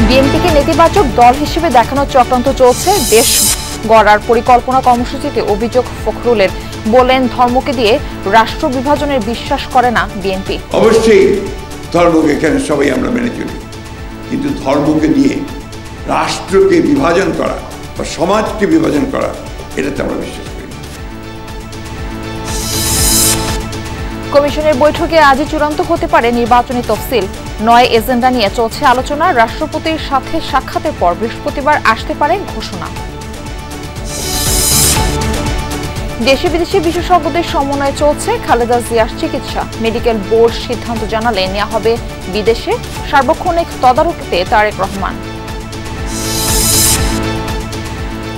বিএনপিকে নেতিবাচক দল হিসেবে দেখানোর চক্রান্ত চলছে। দেশ গড়ার পরিকল্পনা কর্মসূচিতে অভিযোগ ফখরুলের, বলেন ধর্মকে দিয়ে রাষ্ট্র বিভাজনের বিশ্বাস করে না বিএনপি। অবশ্যই ধর্মকে এখানে সবাই আমরা মেনে চলি, কিন্তু ধর্মকে দিয়ে রাষ্ট্রকে বিভাজন করা বা সমাজকে বিভাজন করা এটাতে আমরা বিশ্বাস করি। কমিশনের বৈঠকে আজই চূড়ান্ত হতে পারে নির্বাচনী তফসিল। 9 এজেন্ডা নিয়ে চলছে আলোচনা। রাষ্ট্রপতির সাথে সাক্ষাতের পর বৃহস্পতিবার আসতে পারে ঘোষণা। দেশে বিদেশে বিশেষজ্ঞদের সমন্বয়ে চলছে খালেদা জিয়ার চিকিৎসা। মেডিকেল বোর্ড সিদ্ধান্ত জানালে নেওয়া হবে বিদেশে। সার্বক্ষণিক তদারকিতে তারেক রহমান।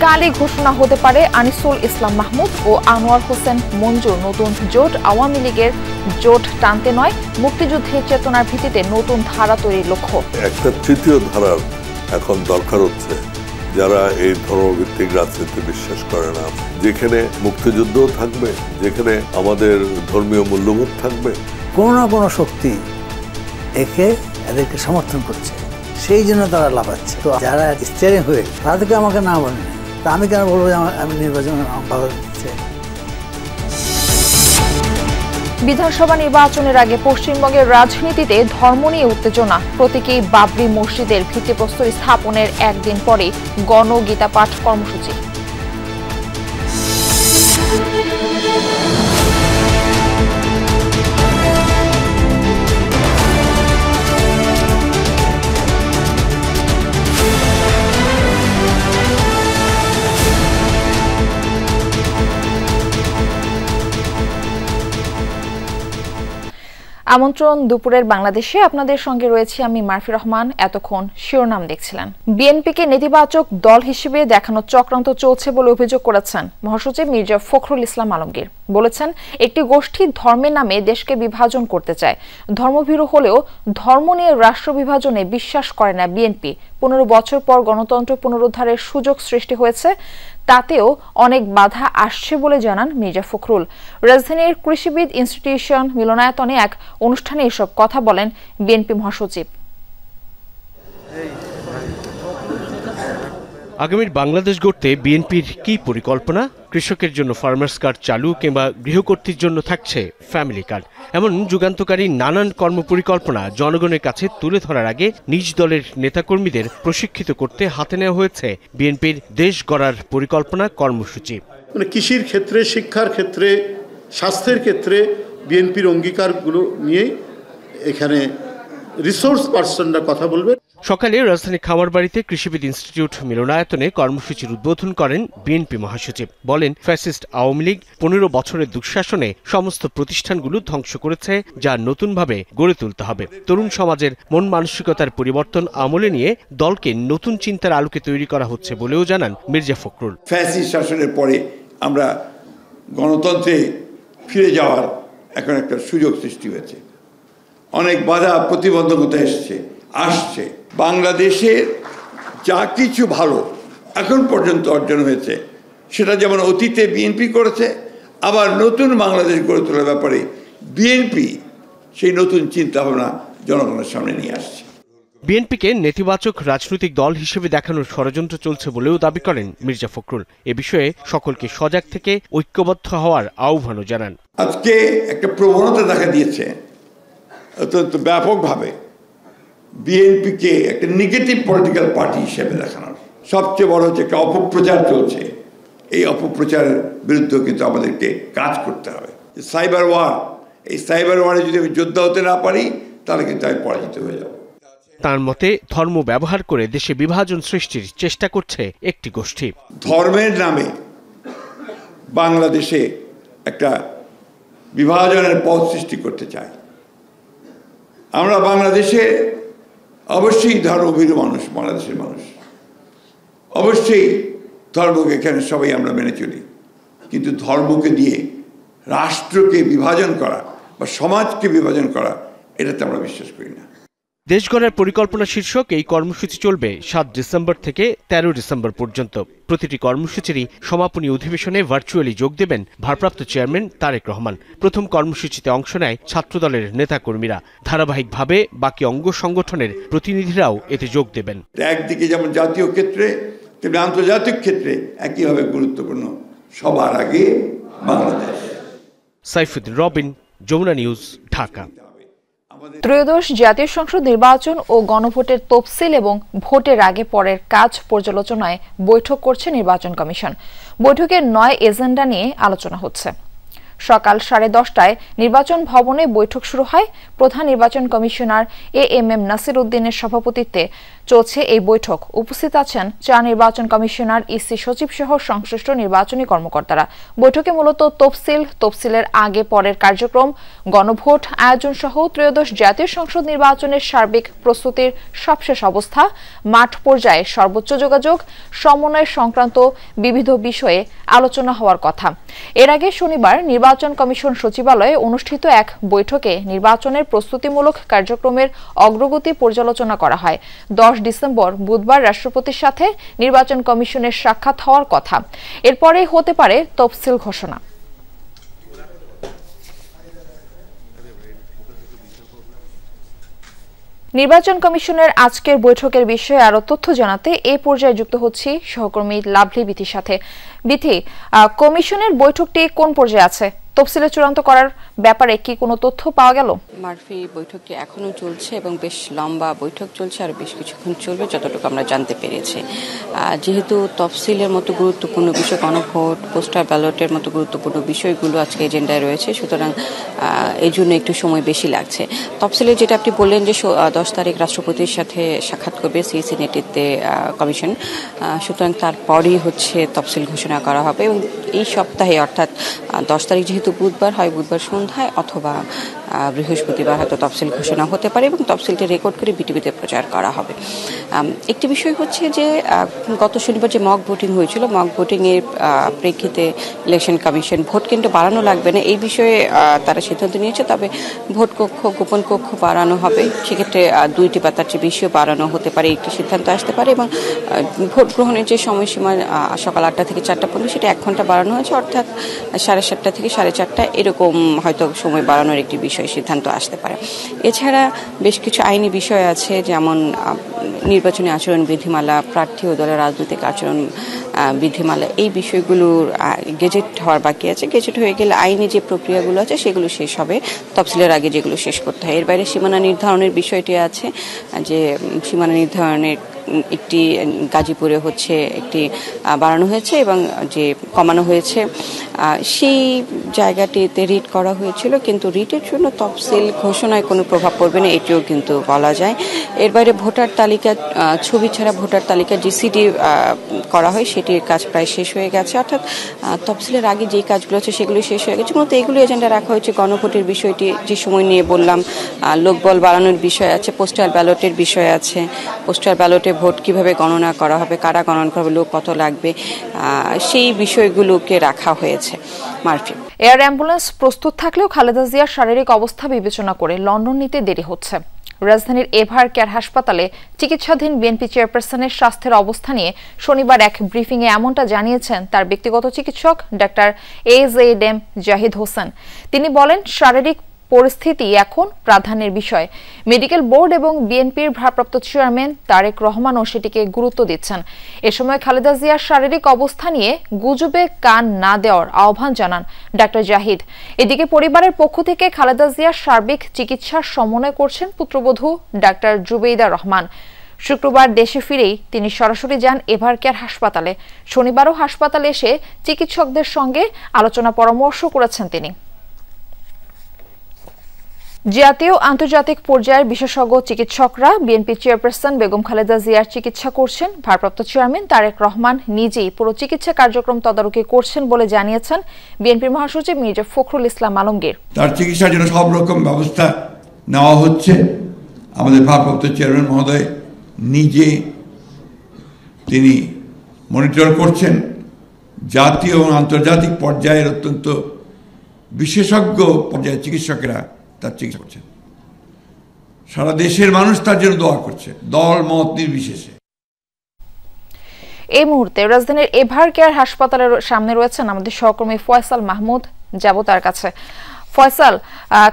কালই ঘোষণা হতে পারে আনিসুল ইসলাম মাহমুদ ও আনোয়ার হোসেন মঞ্জুর নতুন জোট। আওয়ামী লীগের জোট টানতে নয়, মুক্তিযুদ্ধের চেতনার ভিত্তিতে নতুন ধারা তৈরির লক্ষ্য। একটা তৃতীয় ধারার এখন দরকার হচ্ছে, যারা এই ধর্মভিত্তিক রাজনীতি বিশ্বাস করে না, যেখানে মুক্তিযুদ্ধ থাকবে, যেখানে আমাদের ধর্মীয় মূল্যবোধ থাকবে। কোনো না কোনো শক্তি এদেরকে সমর্থন করছে, সেই জন্য তারা লাফাচ্ছে। তো যারা স্টিয়ারিং হয়ে তাদেরকে আমাকে না বলে, তা আমি কেন বলবো যে আমি নির্বাচন ভালো দিচ্ছে। বিধানসভা নির্বাচনের আগে পশ্চিমবঙ্গের রাজনীতিতে ধর্ম নিয়ে উত্তেজনা। প্রতীকী বাবরি মসজিদের ভিত্তিপ্রস্তর স্থাপনের একদিন পরে গণগীতা পাঠ কর্মসূচি। আমন্ত্রণ দুপুরের বাংলাদেশে, আপনাদের সঙ্গে রয়েছে আমি মারফি রহমান। এতক্ষণ শিরোনাম দেখছিলেন। বিএনপিকে নেতিবাচক দল হিসেবে দেখানোর চক্রান্ত চলছে বলে অভিযোগ করেছেন মহাসচিব মির্জা ফখরুল ইসলাম আলমগীর। বলেছেন, একটি গোষ্ঠী ধর্মের নামে দেশকে বিভাজন করতে চায়। ধর্মভীরু হলেও ধর্ম নিয়ে রাষ্ট্র বিভাজনে বিশ্বাস করে না বিএনপি। 15 বছর পর গণতন্ত্র পুনরুদ্ধারের সুযোগ সৃষ্টি হয়েছে, তাতেও অনেক বাধা আসছে বলে জানান মির্জা ফখরুল। রাজধানীর কৃষিবিদ ইনস্টিটিউশন মিলনায়তনে এক অনুষ্ঠানে এসব কথা বলেন বিএনপি মহাসচিব। আগামীর বাংলাদেশ গড়তে বিএনপির কি পরিকল্পনা? কৃষকের জন্য ফার্মার্স কার্ড চালু কিংবা গৃহকর্তীর জন্য থাকছে ফ্যামিলি কার্ড, এমন যুগান্তকারী নানান কর্মপরিকল্পনা জনগণের কাছে তুলে ধরার আগে নিজ দলের নেতাকর্মীদের প্রশিক্ষিত করতে হাতে নেওয়া হয়েছে বিএনপির দেশ গড়ার পরিকল্পনা কর্মসূচি। কৃষির ক্ষেত্রে, শিক্ষার ক্ষেত্রে, স্বাস্থ্যের ক্ষেত্রে বিএনপির অঙ্গীকারগুলো নিয়ে এখানে রিসোর্স পার্সনরা কথা বলবে। সকালে রাজধানীর খামারবাড়িতে কৃষিবিদ ইনস্টিটিউট মিলনায়তনে কর্মসূচির উদ্বোধন করেন বিএনপি মহাসচিব। বলেন, ফ্যাসিস্ট আওয়ামী লীগ 15 বছরের দুঃশাসনে সমস্ত প্রতিষ্ঠানগুলো ধ্বংস করেছে, যা নতুনভাবে গড়ে তুলতে হবে। তরুণ সমাজের মন মানসিকতার পরিবর্তন আমলে নিয়ে দলকে নতুন চিন্তার আলোকে তৈরি করা হচ্ছে বলেও জানান মির্জা ফখরুল। ফ্যাসিস্ট শাসনের পরে আমরা গণতন্ত্রে ফিরে যাওয়ার এখন একটা সুযোগ সৃষ্টি হয়েছে। অনেক বাধা প্রতিবন্ধকতা আসছে। বাংলাদেশের যা কিছু ভালো এখন পর্যন্ত অর্জন হয়েছে, সেটা যেমন অতীতে বিএনপি করেছে, আবার নতুন বাংলাদেশ গড়ে তোলার ব্যাপারে বিএনপি সেই নতুন চিন্তাভাবনা জনগণের সামনে নিয়ে আসছে। বিএনপিকে নেতিবাচক রাজনৈতিক দল হিসেবে দেখানোর ষড়যন্ত্র চলছে বলেও দাবি করেন মির্জা ফখরুল। এ বিষয়ে সকলকে সজাগ থেকে ঐক্যবদ্ধ হওয়ার আহ্বানও জানান। আজকে একটা প্রবণতা দেখা দিয়েছে অত্যন্ত ব্যাপকভাবে বিএনপিকে একটা নেগেটিভ পলিটিক্যাল পার্টি হিসেবে দেখানোর। সবচেয়ে বড় হচ্ছে একটা অপপ্রচার চলছে। এই অপপ্রচারের বিরুদ্ধে কিন্তু আমাদেরকে কাজ করতে হবে। সাইবার ওয়ার, এই সাইবার ওয়ারে যদি আমি যোদ্ধা হতে না পারি, তাহলে কিন্তু আমি পরাজিত হয়ে যাব। তার মতে, ধর্ম ব্যবহার করে দেশে বিভাজন সৃষ্টির চেষ্টা করছে একটি গোষ্ঠী। ধর্মের নামে বাংলাদেশে একটা বিভাজনের পথ সৃষ্টি করতে চায়। আমরা বাংলাদেশে অবশ্যই ধর্মভীরু মানুষ, বাংলাদেশের মানুষ অবশ্যই ধর্মকে এখানে সবাই আমরা মেনে চলি, কিন্তু ধর্মকে দিয়ে রাষ্ট্রকে বিভাজন করা বা সমাজকে বিভাজন করা এটাতে আমরা বিশ্বাস করি না। দেশ গড়ার পরিকল্পনা শীর্ষক এই কর্মসূচি চলবে 7 ডিসেম্বর থেকে 13 ডিসেম্বর পর্যন্ত। প্রতিটি কর্মসূচিরই সমাপনী অধিবেশনে ভার্চুয়ালি যোগ দেবেন ভারপ্রাপ্ত চেয়ারম্যান তারেক রহমান। প্রথম কর্মসূচিতে অংশ নেয় ছাত্রদলের নেতাকর্মীরা। ধারাবাহিকভাবে বাকি অঙ্গ সংগঠনের প্রতিনিধিরাও এতে যোগ দেবেন। একদিকে যেমন জাতীয় ক্ষেত্রে তেমনি আন্তর্জাতিক ক্ষেত্রে একইভাবে গুরুত্বপূর্ণ সবার আগে বাংলাদেশ। সাইফুদ্দিন রবিন, যমুনা নিউজ, ঢাকা। ত্রয়োদশ জাতীয় সংসদ নির্বাচন ও গণভোটের তফসিল এবং ভোটের আগে পরের কাজ পর্যালোচনায় বৈঠক করছে নির্বাচন কমিশন। বৈঠকে 9 এজেন্ডা নিয়ে আলোচনা হচ্ছে। সকাল 10:30টায় নির্বাচন ভবনে বৈঠক শুরু হয়। প্রধান নির্বাচন কমিশনার AMM নাসির উদ্দিনের সভাপতিত্বে চলছে এই বৈঠক। উপস্থিত আছেন 4 নির্বাচন কমিশনার, EC সচিব সহ সংশ্লিষ্ট নির্বাচনী কর্মকর্তারা। বৈঠকে মূলত তফসিলের আগে পরের কার্যক্রম, গণভোট আয়োজন সহ ত্রয়োদশ জাতীয় সংসদ নির্বাচনের সার্বিক প্রস্তুতির সবশেষ অবস্থা, মাঠ পর্যায়ে সর্বোচ্চ যোগাযোগ, সমন্বয় সংক্রান্ত বিবিধ বিষয়ে আলোচনা হওয়ার কথা। এর আগে শনিবার নির্বাচন কমিশন সচিবালয়ে অনুষ্ঠিত এক বৈঠকে নির্বাচনের প্রস্তুতিমূলক কার্যক্রমের অগ্রগতি পর্যালোচনা করা হয়। 10 ডিসেম্বর বুধবার রাষ্ট্রপতির সাথে নির্বাচন কমিশনের সাক্ষাৎ হওয়ার কথা। এরপরেই হতে পারে তফসিল ঘোষণা। নির্বাচন কমিশনের আজকের বৈঠকের বিষয়ে আরো তথ্য জানাতে এই পর্যায়ে যুক্ত হচ্ছি সহকর্মী লাভলি বিথির সাথে। বিথি, কমিশনের বৈঠকটি কোন পর্যায়ে আছে? তফসিলে চূড়ান্ত করার ব্যাপারে কি কোনো তথ্য পাওয়া গেল? মার্ফি, বৈঠকটি এখনো চলছে এবং বেশ লম্বা বৈঠক চলছে, আর বেশ কিছুক্ষণ চলবে যতটুকু আমরা জানতে পেরেছি। যেহেতু তফসিলের মতো গুরুত্বপূর্ণ বিষয়, গণভোট, পোস্টাল ব্যালটের মতো গুরুত্বপূর্ণ বিষয়গুলো আজকে এজেন্ডায় রয়েছে, সুতরাং এই জন্য একটু সময় বেশি লাগছে। তফসিলে যেটা আপনি বললেন যে 10 তারিখ রাষ্ট্রপতির সাথে সাক্ষাৎ করবে সিইসি নেতৃত্বে কমিশন, সুতরাং তারপরই হচ্ছে তফসিল ঘোষণা করা হবে এবং এই সপ্তাহে অর্থাৎ 10 তারিখ যেহেতু বুধবার, হয় বুধবার সন্ধ্যায় অথবা বৃহস্পতিবার হয়তো তফসিল ঘোষণা হতে পারে এবং তফসিলটি রেকর্ড করে বিটিভিতে প্রচার করা হবে। একটি বিষয় হচ্ছে যে গত শনিবার যে মক ভোটিং হয়েছিল, মক ভোটিংয়ের প্রেক্ষিতে ইলেকশন কমিশন ভোট কেন্দ্র বাড়ানো লাগবে না এই বিষয়ে তারা সিদ্ধান্ত নিয়েছে, তবে ভোট কক্ষ, গোপন কক্ষ বাড়ানো হবে। সেক্ষেত্রে 2টি বা তার চেয়ে বেশিও বাড়ানো হতে পারে, একটি সিদ্ধান্ত আসতে পারে এবং ভোট গ্রহণের যে সময়সীমা সকাল 8টা থেকে 4টা পর্যন্ত সেটা 1 ঘন্টা বাড়ানো হয়েছে, অর্থাৎ 7:30 থেকে 4:30 এরকম হয়তো সময় বাড়ানোর একটি বিষয় সিদ্ধান্ত আসতে পারে। এছাড়া বেশ কিছু আইনি বিষয় আছে, যেমন নির্বাচনী আচরণ বিধিমালা, প্রার্থী ও দলের রাজনৈতিক আচরণ বিধিমালা, এই বিষয়গুলোর গেজেট হওয়ার বাকি আছে। গেজেট হয়ে গেলে আইনি যে প্রক্রিয়াগুলো আছে সেগুলো শেষ হবে, তফসিলের আগে যেগুলো শেষ করতে হয়। এর বাইরে সীমানা নির্ধারণের বিষয়টি আছে, যে সীমানা নির্ধারণের একটি গাজীপুরে হচ্ছে একটি বাড়ানো হয়েছে এবং যে কমানো হয়েছে সেই জায়গাটিতে রিট করা হয়েছিল, কিন্তু রিটের জন্য তফসিল ঘোষণায় কোনো প্রভাব পড়বে না, এটিও কিন্তু বলা যায়। এর বাইরে ভোটার তালিকা, ছবি ছাড়া ভোটার তালিকা জিসিডি করা হয়, সেটির কাজ প্রায় শেষ হয়ে গেছে, অর্থাৎ তফসিলের আগে যে কাজগুলো আছে সেগুলো শেষ হয়ে গেছে। মূলত এগুলো এজেন্ডা রাখা হয়েছে। গণভোটের বিষয়টি যে সময় নিয়ে বললাম, লোকবল বাড়ানোর বিষয় আছে, পোস্টাল ব্যালটের বিষয় আছে, পোস্টাল ব্যালটে ভোট কিভাবে গণনা করা হবে, কারা গণনা করবে, লোক কত লাগবে, সেই বিষয়গুলোকে রাখা হয়েছে। মার্ফি, এয়ার অ্যাম্বুলেন্স প্রস্তুত থাকলেও খালেদা জিয়ার শারীরিক অবস্থা বিবেচনা করে লন্ডন নিতে দেরি হচ্ছে। রাজধানীর এভার কেয়ার হাসপাতালে চিকিৎসাধীন বিএনপি চেয়ারপারসনের স্বাস্থ্যের অবস্থা নিয়ে শনিবার এক ব্রিফিংয়ে এমনটা জানিয়েছেন তার ব্যক্তিগত চিকিৎসক ডাক্তার AZM জাহিদ হোসেন। তিনি বলেন, শারীরিক পরিস্থিতি এখন প্রাধান্যের বিষয়। মেডিকেল বোর্ড এবং বিএনপির ভারপ্রাপ্ত চেয়ারম্যান তারেক রহমানও সেটিকে গুরুত্ব দিচ্ছেন। এ সময় খালেদা জিয়ার শারীরিক অবস্থা নিয়ে গুজবে কান না দেওয়ার আহ্বান জানান ডাক্তার জাহিদ। এদিকে পরিবারের পক্ষ থেকে খালেদা জিয়ার সার্বিক চিকিৎসার সমন্বয় করছেন পুত্রবধূ ডাক্তার জুবেইদা রহমান। শুক্রবার দেশে ফিরেই তিনি সরাসরি যান এভার কেয়ার হাসপাতালে। শনিবারও হাসপাতালে এসে চিকিৎসকদের সঙ্গে আলোচনা পরামর্শ করেছেন তিনি। জাতীয় আন্তর্জাতিক পর্যায়ের বিশেষজ্ঞ চিকিৎসকরা বিএনপি চেয়ারপারসন বেগম খালেদা জিয়ার চিকিৎসা করছেন। ভারপ্রাপ্ত চেয়ারম্যান তারেক রহমান নিজেই পুরো চিকিৎসা কার্যক্রম তদারকি করছেন বলে জানিয়েছেন বিএনপির মহাসচিব মির্জা ফখরুল ইসলাম আলমগীর। তার চিকিৎসার জন্য সব রকম ব্যবস্থা নেওয়া হচ্ছে। আমাদের ভারপ্রাপ্ত চেয়ারম্যান মহোদয় নিজে তিনি মনিটর করছেন। জাতীয় এবং আন্তর্জাতিক পর্যায়ের অত্যন্ত বিশেষজ্ঞ পর্যায়ের চিকিৎসকেরা তার চিকিৎসা করছেন। সারা দেশের মানুষ তার জন্য দোয়া করছে, দল মত নির্বিশেষে। এই মুহূর্তে রাজধানীর এভার কেয়ার হাসপাতালের সামনে রয়েছেন আমাদের সহকর্মী ফয়সাল মাহমুদ, যাব তার কাছে। ফয়সাল,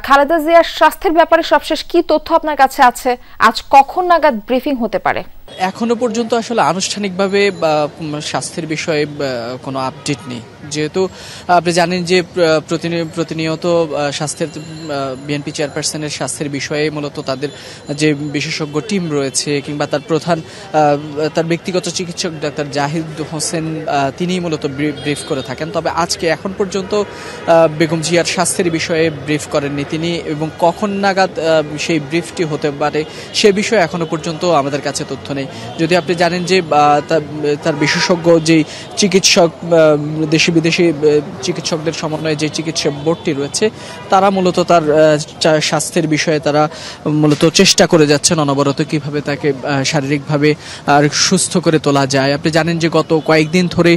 খালেদা জিয়ার স্বাস্থ্যের ব্যাপারে সবশেষ কি তথ্য আপনার কাছে আছে? আজ কখন নাগাদ ব্রিফিং হতে পারে? এখনো পর্যন্ত আসলে আনুষ্ঠানিকভাবে স্বাস্থ্যের বিষয়ে কোনো আপডেট নেই, যেহেতু আপনি জানেন যে প্রতিনিয়ত স্বাস্থ্যের বিএনপি চেয়ারপারসনের স্বাস্থ্যের বিষয়ে মূলত তাদের যে বিশেষজ্ঞ টিম রয়েছে কিংবা তার প্রধান তার ব্যক্তিগত চিকিৎসক ডাক্তার জাহিদ হোসেন তিনি মূলত ব্রিফ করে থাকেন। তবে আজকে এখন পর্যন্ত বেগম জিয়ার স্বাস্থ্যের বিষয়ে ব্রিফ করেননি তিনি, এবং কখন নাগাদ সেই ব্রিফটি হতে পারে সে বিষয়ে এখনো পর্যন্ত আমাদের কাছে তথ্য নেই। যদি আপনি জানেন যে তার বিশেষজ্ঞ যে চিকিৎসক দেশি বিদেশি চিকিৎসকদের সমন্বয়ে যে চিকিৎসা বোর্ডটি রয়েছে তারা মূলত তার স্বাস্থ্যের বিষয়ে তারা মূলত চেষ্টা করে যাচ্ছেন অনবরত কিভাবে তাকে শারীরিকভাবে আর সুস্থ করে তোলা যায়। আপনি জানেন যে গত কয়েকদিন ধরে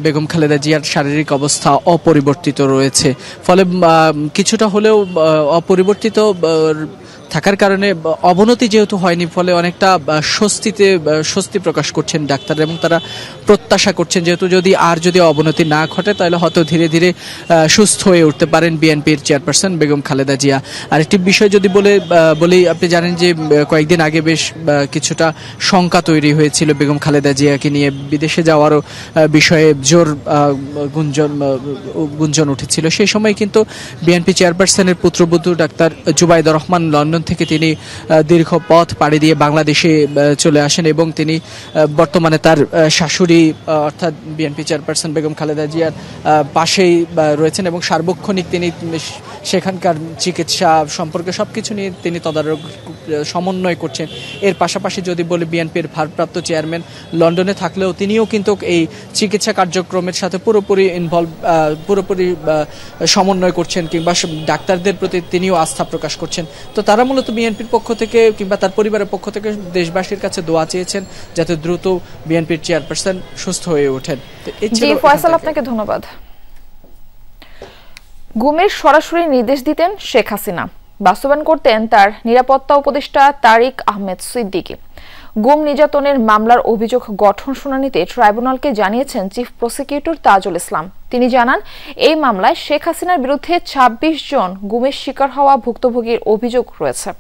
বেগম খালেদা জিয়ার শারীরিক অবস্থা অপরিবর্তিত রয়েছে, ফলে কিছুটা হলেও অপরিবর্তিত থাকার কারণে অবনতি যেহেতু হয়নি, ফলে অনেকটা স্বস্তি প্রকাশ করছেন ডাক্তার, এবং তারা প্রত্যাশা করছেন যেহেতু যদি অবনতি না ঘটে তাহলে হয়তো ধীরে ধীরে সুস্থ হয়ে উঠতে পারেন বিএনপির চেয়ারপারসন বেগম খালেদা জিয়া। আরেকটি বিষয় যদি বলি, আপনি জানেন যে কয়েকদিন আগে বেশ কিছুটা শঙ্কা তৈরি হয়েছিল বেগম খালেদা জিয়াকে নিয়ে, বিদেশে যাওয়ারও বিষয়ে জোর গুঞ্জন উঠেছিল। সেই সময় কিন্তু বিএনপি চেয়ারপারসনের পুত্রবধূ ডাক্তার জুবাইদুর রহমান লন্ডন থেকে তিনি দীর্ঘ পথ পাড়ি দিয়ে বাংলাদেশে চলে আসেন, এবং তিনি বর্তমানে তার শাশুড়ি অর্থাৎ বিএনপি চেয়ারপারসন বেগম খালেদা জিয়ার পাশেই রয়েছেন, এবং সার্বক্ষণিক তিনি সেখানকার চিকিৎসা সম্পর্কে সবকিছু নিয়ে তিনি তদারক সমন্বয় করছেন। এর পাশাপাশি যদি বলি, বিএনপির ভারপ্রাপ্ত চেয়ারম্যান লন্ডনে থাকলেও তিনিও কিন্তু এই চিকিৎসা কার্যক্রমের সাথে পুরোপুরি সমন্বয় করছেন, কিংবা ডাক্তারদের প্রতি তিনিও আস্থা প্রকাশ করছেন। তো তারা মূলত বিএনপির পক্ষ থেকে কিংবা তার পরিবারের পক্ষ থেকে দেশবাসীর কাছে দোয়া চেয়েছেন যাতে দ্রুত বিএনপির চেয়ারপারসন সুস্থ হয়ে ওঠেন। জি ফয়সাল, আপনাকে ধন্যবাদ। গুমের সরাসরি নির্দেশ দিতেন শেখ হাসিনা, বাস্তবায়ন করতেন তার নিরাপত্তা উপদেষ্টা তারিক আহমেদ সিদ্দিকী। গুম নির্যাতনের মামলার অভিযোগ গঠন শুনানিতে ট্রাইব্যুনালকে জানিয়েছেন চিফ প্রসিকিউটর তাজুল ইসলাম। তিনি জানান, এই মামলায় শেখ হাসিনার বিরুদ্ধে ২৬ জন গুমের শিকার হওয়া ভুক্তভোগীর অভিযোগ রয়েছে।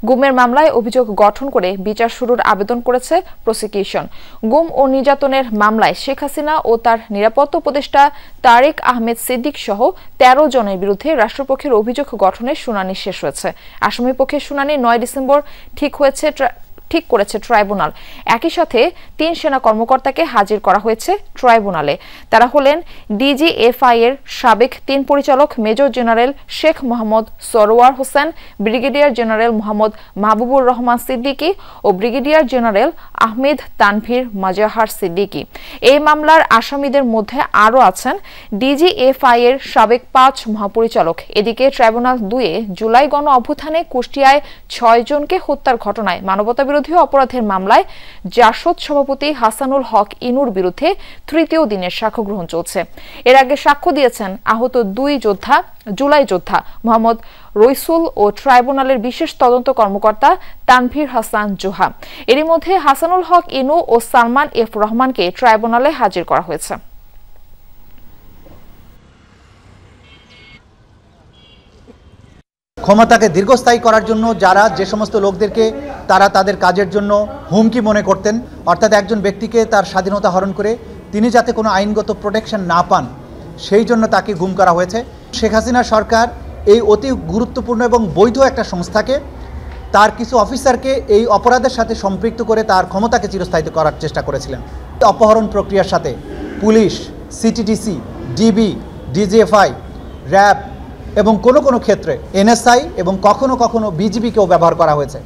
গুমের মামলায় অভিযোগ গঠন করে বিচার শুরুর আবেদন করেছে প্রসিকিউশন। গুম ও নির্যাতনের মামলায় শেখ হাসিনা ও তার নিরাপত্তা উপদেষ্টা তারিক আহমেদ সিদ্দিক সহ ১৩ জনের বিরুদ্ধে রাষ্ট্রপক্ষের অভিযোগ গঠনের শুনানি শেষ হয়েছে। আসামি পক্ষের শুনানি ৯ ডিসেম্বর ঠিক করেছে ট্রাইব্যুনাল। একই সাথে ৩ সেনা কর্মকর্তাকে হাজির করা হয়েছে ট্রাইব্যুনালে। তারা হলেন ডিজিএফআই এর সাবেক ৩ পরিচালক major general Sheikh Mohammad Sarwar Hossain, brigadier general Mohammad Mahbubur Rahman Siddiqui ও ব্রিগেডিয়ার জেনারেল আহমেদ তানভীর মাজাহার সিদ্দিকী। এই মামলার আসামিদের মধ্যে আরও আছেন ডিজিএফআই এর সাবেক ৫ মহাপরিচালক। এদিকে ট্রাইব্যুনাল ২ জুলাই গণ অভ্যুত্থানে কুষ্টিয়ায় ৬ জনকে হত্যার ঘটনায় মানবতাবিরোধী অপরাধের মামলায় জাসদ সভাপতি হাসানুল হক ইনুর বিরুদ্ধে তৃতীয় দিনের সাক্ষ্য গ্রহণ চলছে। এর আগে সাক্ষ্য দিয়েছেন আহত ২ জুলাই যোদ্ধা মোহাম্মদ রইসুল ও ট্রাইব্যুনালের বিশেষ তদন্ত কর্মকর্তা তানভীর হাসান জোহা। এরই মধ্যে হাসানুল হক ইনু ও সালমান এফ রহমানকে ট্রাইব্যুনালে হাজির করা হয়েছে। ক্ষমতাকে দীর্ঘস্থায়ী করার জন্য যে সমস্ত লোকদেরকে তারা তাদের কাজের জন্য হুমকি মনে করতেন, অর্থাৎ একজন ব্যক্তিকে তার স্বাধীনতা হরণ করে তিনি যাতে কোনো আইনগত প্রোটেকশন না পান সেই জন্য তাকে গুম করা হয়েছে। শেখ হাসিনা সরকার এই অতি গুরুত্বপূর্ণ এবং বৈধ একটা সংস্থাকে তার কিছু অফিসারকে এই অপরাধের সাথে সম্পৃক্ত করে তার ক্ষমতাকে চিরস্থায়িত করার চেষ্টা করেছিলেন। অপহরণ প্রক্রিয়ার সাথে police, CTDC, DB, DGFI, RAB এবং কোনো ক্ষেত্রে এনএসআই এবং কখনো বিজিবিকেও ব্যবহার করা হয়েছে।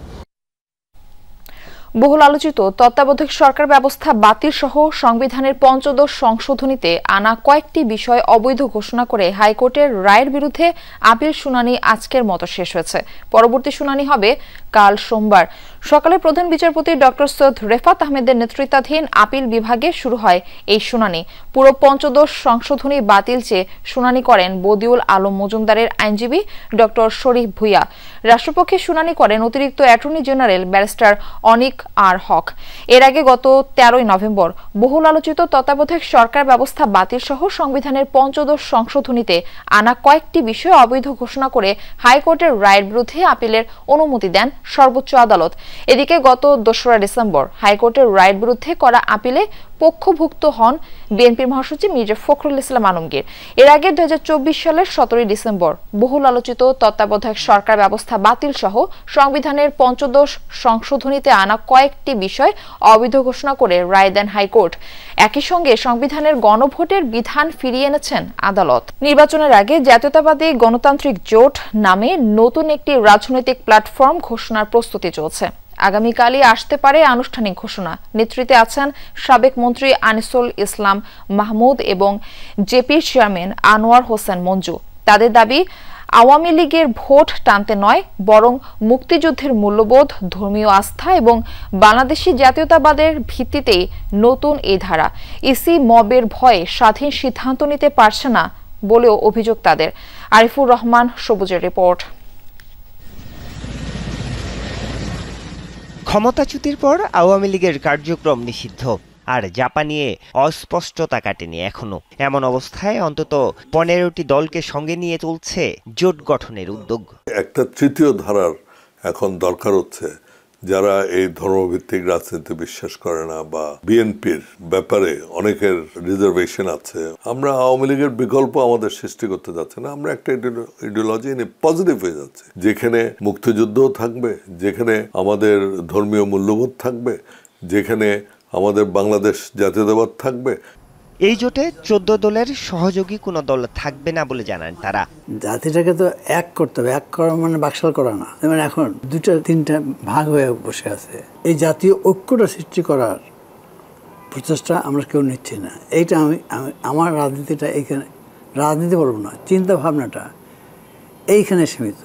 বহুল আলোচিত তত্ত্বাবধায়ক সরকার ব্যবস্থা বাতিল সহ সংবিধানের পঞ্চদশ সংশোধনীতে আনা কয়েকটি বিষয় অবৈধ ঘোষণা করে হাইকোর্টের রায়ের বিরুদ্ধে আপিল শুনানি আজকের মতো শেষ হয়েছে। পরবর্তী শুনানি হবে কাল সোমবার সকালে প্রধান বিচারপতি ডক্টর সৈয়দ রেফাত আহমেদের নেতৃত্বাধীন আপিল বিভাগে শুরু হয় এই শুনানি। পুরো পঞ্চদশ সংশোধনী বাতিল চেয়ে শুনানি করেন বদিউল আলম মজুমদারের আইনজীবী ডক্টর শরীফ ভুইয়া। রাষ্ট্রপক্ষে শুনানি করেন অতিরিক্ত অ্যাটর্নি জেনারেল ব্যারিস্টার অনিক আর হক। এর আগে গত 13 নভেম্বর বহুল আলোচিত তত্ত্বাবধায়ক সরকার ব্যবস্থা বাতিল সহ সংবিধানের পঞ্চদশ সংশোধনীতে আনা কয়েকটি বিষয় অবৈধ ঘোষণা করে হাইকোর্টের রায়ের বিরুদ্ধে আপিলের অনুমতি দেন সর্বোচ্চ আদালত। এদিকে গত 2রা ডিসেম্বর হাইকোর্টের রায়ের বিরুদ্ধে করা আপিলে পক্ষভুক্ত হন বিএনপির মহাসচিব মির্জা ফখরুল ইসলাম আলমগীর। এর আগে 2024 সালের 17 ডিসেম্বর বহুল আলোচিত তত্ত্বাবধায়ক সরকার ব্যবস্থা বাতিল সহ সংবিধানের পঞ্চদশ সংশোধনীতে আনা কয়েকটি বিষয় অবৈধ ঘোষণা করে রায় দেন হাইকোর্ট। একই সঙ্গে সংবিধানের গণভোটের বিধান ফিরিয়ে এনেছেন আদালত। নির্বাচনের আগে জাতীয়তাবাদী গণতান্ত্রিক জোট নামে নতুন একটি রাজনৈতিক প্ল্যাটফর্ম ঘোষণার প্রস্তুতি চলছে। আগামীকালই আসতে পারে আনুষ্ঠানিক ঘোষণা। নেতৃত্বে আছেন সাবেক মন্ত্রী আনিসুল ইসলাম মাহমুদ এবং জেপির চেয়ারম্যান আনোয়ার হোসেন মঞ্জু। তাদের দাবি, আওয়ামী লীগের ভোট টানতে নয়, বরং মুক্তিযুদ্ধের মূল্যবোধ, ধর্মীয় আস্থা এবং বাংলাদেশি জাতীয়তাবাদের ভিত্তিতেই নতুন এই ধারা। ইসি মবের ভয়ে স্বাধীন সিদ্ধান্ত নিতে পারছে না বলেও অভিযোগ তাদের। আরিফুর রহমান সবুজের রিপোর্ট। ক্ষমতাচ্যুতির পর আওয়ামী লীগের কার্যক্রম নিষিদ্ধ, আর জাপানিয়ে অস্পষ্টতা কাটেনি এখনো। এমন অবস্থায় অন্তত 15টি দলকে সঙ্গে নিয়ে চলছে জোট গঠনের উদ্যোগ। একটা তৃতীয় ধারার এখন দরকার হচ্ছে, যারা এই ধর্মভিত্তিক রাজনীতি বিশ্বাস করে না বা বিএনপির ব্যাপারে অনেকের রিজার্ভেশন আছে। আমরা আওয়ামী লীগের বিকল্প আমাদের সৃষ্টি করতে যাচ্ছে না, আমরা একটা ইডিওলজি নিয়ে পজিটিভ হয়ে যাচ্ছে, যেখানে মুক্তিযুদ্ধও থাকবে, যেখানে আমাদের ধর্মীয় মূল্যবোধ থাকবে, যেখানে আমাদের বাংলাদেশ জাতীয়তাবাদ থাকবে। এই জোটে 14 দলের সহযোগী কোনো দল থাকবে না বলে জানান তারা। জাতিটাকে তো এক করতে হবে, এক করা মানে বাকশাল করা না। যেমন এখন 2-3টা ভাগ হয়ে বসে আছে। এই জাতীয় ঐক্যটা সৃষ্টি করার প্রচেষ্টা আমরা কেউ নিচ্ছি না। এইটা আমার রাজনীতিটা এইখানে, রাজনীতি বলবো না, চিন্তা ভাবনাটা এইখানে সীমিত।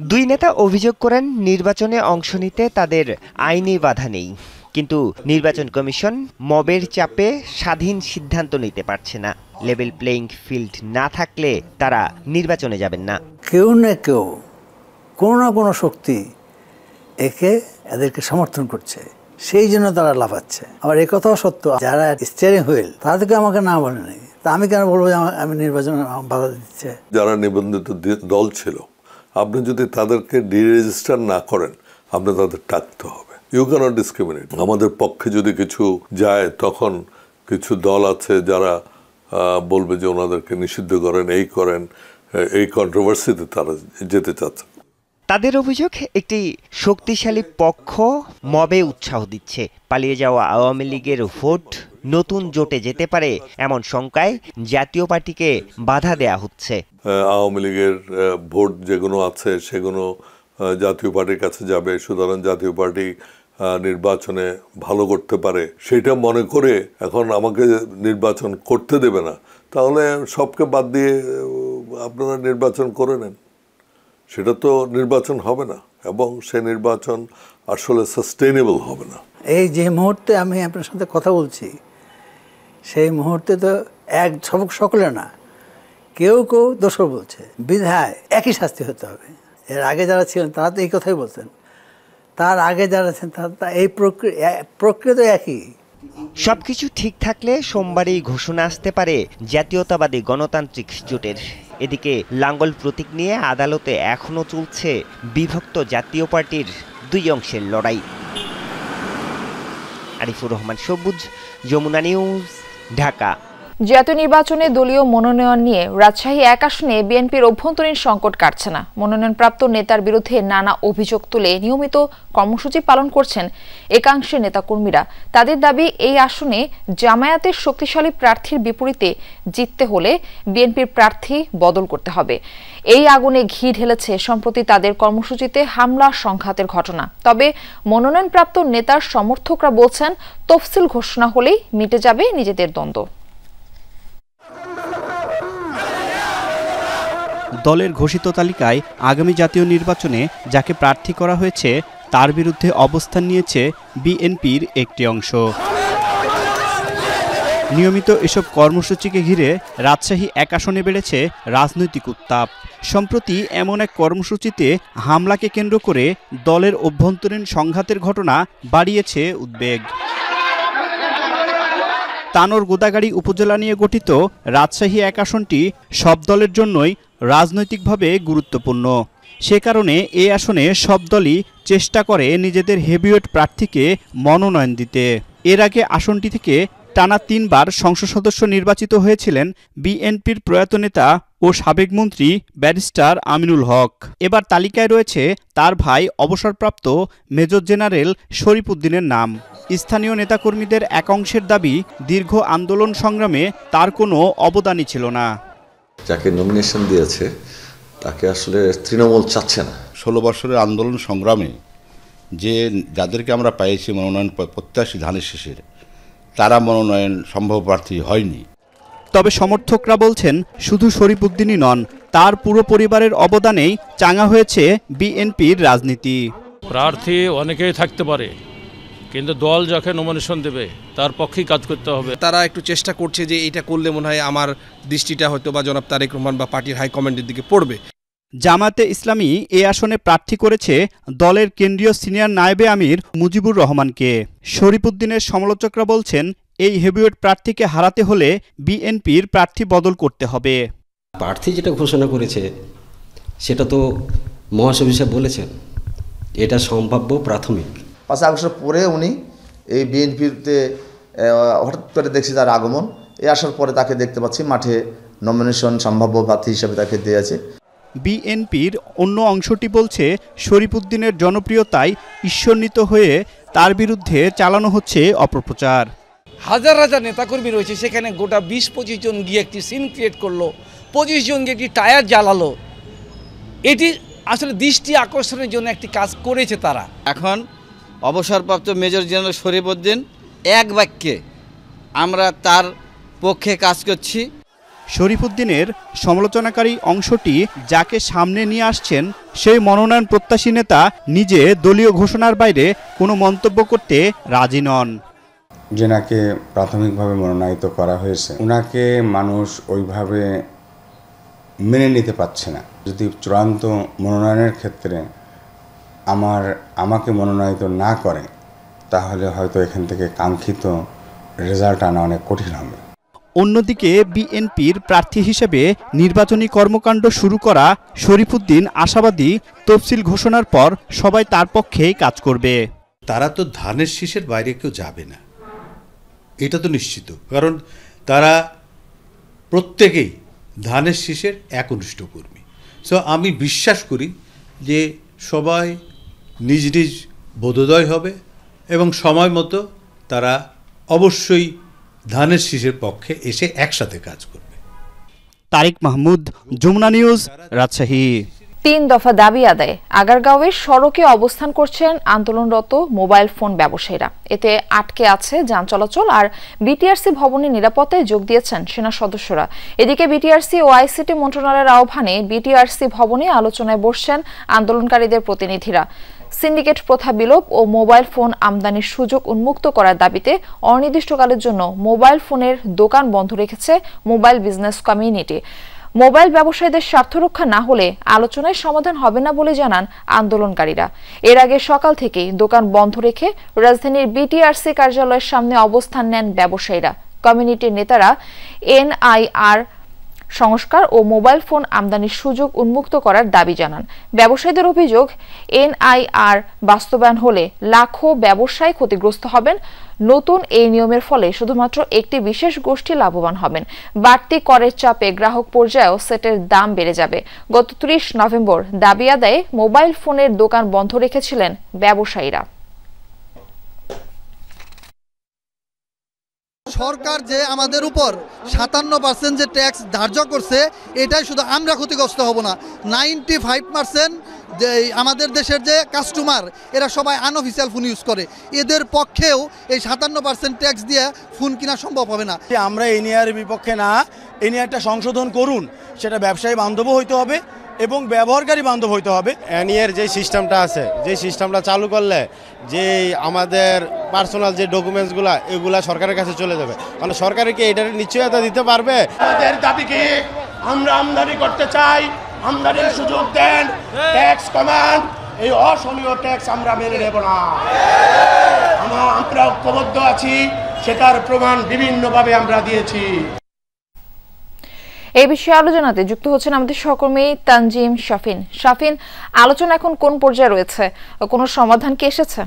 দুই নেতা অভিযোগ করেন, নির্বাচনে অংশ নিতে তাদের আইনি বাধা নেই, কিন্তু নির্বাচন কমিশন মবের চাপে স্বাধীন সিদ্ধান্ত নিতে পারছে না। লেভেল প্লেইং ফিল্ড না থাকলে তারা নির্বাচনে যাবেন না। কেউ না কেউ, কোনো না কোনো শক্তি এদেরকে সমর্থন করছে, সেই জন্য তারা লাফাচ্ছে। আবার এ কথাও সত্য, যারা স্টিয়ারিং হুইল তাদেরকে আমাকে না বলে নাই, তা আমি কেন বলবো যে আমি নির্বাচনে বাধা দিচ্ছে? যারা নিবন্ধিত দল ছিল, আপনি যদি তাদেরকে ডিরেজিস্টার না করেন, আপনি তাদের ডাকতে হবে। You can't discriminate. আমাদের পক্ষে যদি কিছু যায়, তখন কিছু দল আছে যারা বলবে যে ওনাদেরকে নিষিদ্ধ করেন, এই করেন। এই কন্ট্রোভার্সিতে তারা যেতে চাচ্ছে। তাদের অভিযোগ, একটি শক্তিশালী পক্ষ মবে উৎসাহ দিচ্ছে। পালিয়ে যাওয়া আওয়ামী লীগের ভোট নতুন জোটে যেতে পারে এমন শঙ্কায় জাতীয় পার্টিকে বাধা দেয়া হচ্ছে। আওয়ামী লীগের ভোট যেগুলো আছে সেগুলো জাতীয় পার্টির কাছে যাবে, সুতরাং জাতীয় পার্টি নির্বাচনে ভালো করতে পারে সেটা মনে করে এখন আমাকে নির্বাচন করতে দেবে না। তাহলে সবকে বাদ দিয়ে আপনারা নির্বাচন করে নেন, সেটা তো নির্বাচন হবে না, এবং সে নির্বাচন আসলে সাস্টেইনেবল হবে না। এই যে মুহূর্তে আমি আপনার সাথে কথা বলছি, সেই মুহূর্তে তো সকলে না, কেউ কেউ দোষর বলছে, বিধায় একই শাস্তি হতে হবে। এর আগে যারা ছিলেন তারা তো এই কথাই বলতেন, তার আগে যারা আছেন তারা এই প্রক্রিয়া তো একই। সবকিছু ঠিক থাকলে সোমবারই ঘোষণা আসতে পারে জাতীয়তাবাদী গণতান্ত্রিক জোটের। এদিকে লাঙ্গল প্রতীক নিয়ে আদালতে এখনো চলছে বিভক্ত জাতীয় পার্টির দুই অংশের লড়াই। আরিফুর রহমান সবুজ, যমুনা নিউজ, ঢাকা। জাতীয় নির্বাচনে দলীয় মনোনয়ন নিয়ে রাজশাহী 1 আসনে বিএনপির অভ্যন্তরীণ সংকট কাটছে না। মনোনয়নপ্রাপ্ত নেতার বিরুদ্ধে নানা অভিযোগ তুলে নিয়মিত কর্মসূচি পালন করছেন একাংশের নেতাকর্মীরা। তাদের দাবি, এই আসনে জামায়াতের শক্তিশালী প্রার্থীর বিপরীতে জিততে হলে বিএনপির প্রার্থী বদল করতে হবে। এই আগুনে ঘি ঢেলেছে সম্প্রতি তাদের কর্মসূচিতে হামলা সংঘাতের ঘটনা। তবে মনোনয়নপ্রাপ্ত নেতার সমর্থকরা বলছেন, তফসিল ঘোষণা হলেই মিটে যাবে নিজেদের দ্বন্দ্ব। দলের ঘোষিত তালিকায় আগামী জাতীয় নির্বাচনে যাকে প্রার্থী করা হয়েছে তার বিরুদ্ধে অবস্থান নিয়েছে বিএনপির একটি অংশ। নিয়মিত এসব কর্মসূচিকে ঘিরে রাজশাহী 1 আসনে বেড়েছে রাজনৈতিক উত্তাপ। সম্প্রতি এমন এক কর্মসূচিতে হামলাকে কেন্দ্র করে দলের অভ্যন্তরীণ সংঘাতের ঘটনা বাড়িয়েছে উদ্বেগ। তানোর গোদাগাড়ী উপজেলা নিয়ে গঠিত রাজশাহী 1 আসনটি সব দলের জন্যই রাজনৈতিকভাবে গুরুত্বপূর্ণ। সে কারণে এই আসনে সব দলই চেষ্টা করে নিজেদের হেভিওয়েট প্রার্থীকে মনোনয়ন দিতে। এর আগে আসনটি থেকে টানা 3 বার সংসদ সদস্য নির্বাচিত হয়েছিলেন বিএনপির প্রয়াত নেতা ও সাবেক মন্ত্রী ব্যারিস্টার আমিনুল হক। এবার তালিকায় রয়েছে তার ভাই অবসরপ্রাপ্ত মেজর জেনারেল শরীফ উদ্দিনের নাম। স্থানীয় নেতাকর্মীদের এক অংশের দাবি, দীর্ঘ আন্দোলন সংগ্রামে তার কোনো অবদানই ছিল না। যাকে নমিনেশন দিয়েছে তাকে আসলে তৃণমূল চাচ্ছে না। 16 বছরের আন্দোলন সংগ্রামে যে যাদেরকে আমরা পেয়েছি মনোনয়ন প্রত্যাশী ধানের শীষের, তারা মনোনয়ন সম্ভব প্রার্থী হয়নি। তবে সমর্থকরা বলছেন, শুধু শরীফ উদ্দিনই নন, তার পুরো পরিবারের অবদানেই চাঙা হয়েছে বিএনপির রাজনীতি। প্রার্থী অনেকেই থাকতে পারে, কিন্তু দল যাকে নমিনেশন দেবে তার পক্ষেই কাজ করতে হবে। তারা একটু চেষ্টা করছে যে এটা করলে মনে হয় আমার দৃষ্টিটা হয়তো বা জনাব তারেক রহমান বা পার্টির হাইকমান্ডের দিকে পড়বে। জামায়াতে ইসলামী এই আসনে প্রার্থী করেছে দলের কেন্দ্রীয় সিনিয়র নায়েবে আমির মুজিবুর রহমানকে। শরীফ উদ্দিনের সমালোচকরা বলছেন, এই হেভিওয়েট প্রার্থীকে হারাতে হলে বিএনপির প্রার্থী বদল করতে হবে। প্রার্থী যেটা ঘোষণা করেছে সেটা তো মহাসচিব সাহেব বলেছেন এটা সম্ভাব্য প্রাথমিক। 5 আগস্টের পরে উনি এই বিএনপিতে হঠাৎ করে দেখছি তার আগমন। এই আসার পরে তাকে দেখতে পাচ্ছি মাঠে নমিনেশন সম্ভাব্য প্রার্থী হিসেবে তাকে দিয়েছে। বিএনপির অন্য অংশটি বলছে, শরীফ উদ্দিনের জনপ্রিয়তায় ঈর্ষান্বিত হয়ে তার বিরুদ্ধে চালানো হচ্ছে অপপ্রচার। হাজার হাজার নেতাকর্মী রয়েছে, সেখানে গোটা 20-25 জন গিয়ে একটি সিন ক্রিয়েট করলো, 25 জন গিয়ে একটি টায়ার জ্বালালো। এটি আসলে দৃষ্টি আকর্ষণের জন্য একটি কাজ করেছে তারা। এখন অবসরপ্রাপ্ত মেজর জেনারেল শরীফ উদ্দিন এক বাক্যে আমরা তার পক্ষে কাজ করছি। শরীফ উদ্দিনের সমালোচনাকারী অংশটি যাকে সামনে নিয়ে আসছেন সেই মনোনয়ন প্রত্যাশী নেতা নিজে দলীয় ঘোষণার বাইরে কোনো মন্তব্য করতে রাজি নন। যেনাকে প্রাথমিকভাবে মনোনীত করা হয়েছে উনাকে মানুষ ওইভাবে মেনে নিতে পারছে না। যদি চূড়ান্ত মনোনয়নের ক্ষেত্রে আমাকে মনোনীত না করে তাহলে হয়তো এখান থেকে কাঙ্ক্ষিত রেজাল্ট আনা অনেক কঠিন হবে। অন্যদিকে বিএনপির প্রার্থী হিসেবে নির্বাচনী কর্মকাণ্ড শুরু করা শরীফ উদ্দিন আশাবাদী, তফসিল ঘোষণার পর সবাই তার পক্ষেই কাজ করবে। তারা তো ধানের শীষের বাইরে কেউ যাবে না, এটা তো নিশ্চিত, কারণ তারা প্রত্যেকেই ধানের শীষের একনিষ্ঠ কর্মী। সো আমি বিশ্বাস করি যে সবাই নিজ নিজ বোধোদয় হবে এবং সময় মতো তারা অবশ্যই ধানের শীষের পক্ষে এসে একসাথে কাজ করবে। তারিক মাহমুদ, যমুনা নিউজ, রাজশাহী। 3 দফা দাবি আদায়ে আগারগাঁওয়ের সড়কে অবস্থান করছেন আন্দোলনরত মোবাইল ফোন ব্যবসায়ীরা। এতে আটকে আছে যান চলাচল আর বিটিআরসি ভবনের নিরাপত্তায় যোগ দিয়েছেন সেনা সদস্যরা। এদিকে বিটিআরসি ও আইসিটি মন্ত্রণালয়ের আহ্বানে বিটিআরসি ভবনে আলোচনায় বসছেন আন্দোলনকারীদের প্রতিনিধিরা। সিন্ডিকেট প্রথা বিলোপ ও মোবাইল ফোন আমদানির সুযোগ উন্মুক্ত করার দাবিতে অনির্দিষ্টকালের জন্য মোবাইল ফোনের দোকান বন্ধ রেখেছে মোবাইল বিজনেস কমিউনিটি। মোবাইল ব্যবসায়ীদের স্বার্থ রক্ষা না হলে আলোচনায় সমাধান হবে না বলে জানান আন্দোলনকারীরা। এর আগে সকাল থেকেই দোকান বন্ধ রেখে রাজধানীর বিটিআরসি কার্যালয়ের সামনে অবস্থান নেন ব্যবসায়ীরা। কমিউনিটির নেতারা এনআইআর সংস্কার ও মোবাইল ফোন আমদানির সুযোগ উন্মুক্ত করার দাবি জানান। ব্যবসায়ীদের অভিযোগ, এনআইআর বাস্তবায়ন হলে লাখো ব্যবসায়ী ক্ষতিগ্রস্ত হবেন। নতুন এই নিয়মের ফলে শুধুমাত্র একটি বিশেষ গোষ্ঠী লাভবান হবেন। বাড়তি করের চাপে গ্রাহক পর্যায়েও সেটের দাম বেড়ে যাবে। গত 30 নভেম্বর দাবি আদায়ে মোবাইল ফোনের দোকান বন্ধ রেখেছিলেন ব্যবসায়ীরা। সরকার যে আমাদের উপর 57% যে ট্যাক্স ধার্য করছে, এটাই শুধু আমরা ক্ষতিগ্রস্ত হব না, 95% যে আমাদের দেশের যে কাস্টমার এরা সবাই আনঅফিসিয়াল ফোন ইউজ করে, এদের পক্ষেও এই 57% ট্যাক্স দিয়ে ফোন কেনা সম্ভব হবে না। আমরা এই নিয়ার বিপক্ষে না, এই নিয়ে একটা সংশোধন করুন, সেটা ব্যবসায়ী বান্ধব হইতে হবে এবং ব্যবহারকারী বান্ধব হইতে হবে। এনিয়ার যে সিস্টেমটা আছে, যে সিস্টেমটা চালু করলে যে আমাদের পার্সোনাল যে ডকুমেন্টসগুলো এগুলা সরকারের কাছে চলে যাবে, মানে সরকারে কি এটার নিশ্চয়তা দিতে পারবে? আমাদের দাবি কি, আমরা আমদানি করতে চাই, আমদানির সুযোগ দেন, ট্যাক্স কমান, এই অসমীয় ট্যাক্স আমরা মেনে নেব না। আমরা ঐক্যবদ্ধ আছি, সেটার প্রমাণ বিভিন্নভাবে আমরা দিয়েছি। এই বিষয়ে আলোচনাতে যুক্ত হচ্ছেন আমাদের সহকর্মী তানজিম শাফিন। শাফিন, আলোচনা এখন কোন পর্যায়ে রয়েছে, কোনো সমাধান কি এসেছে?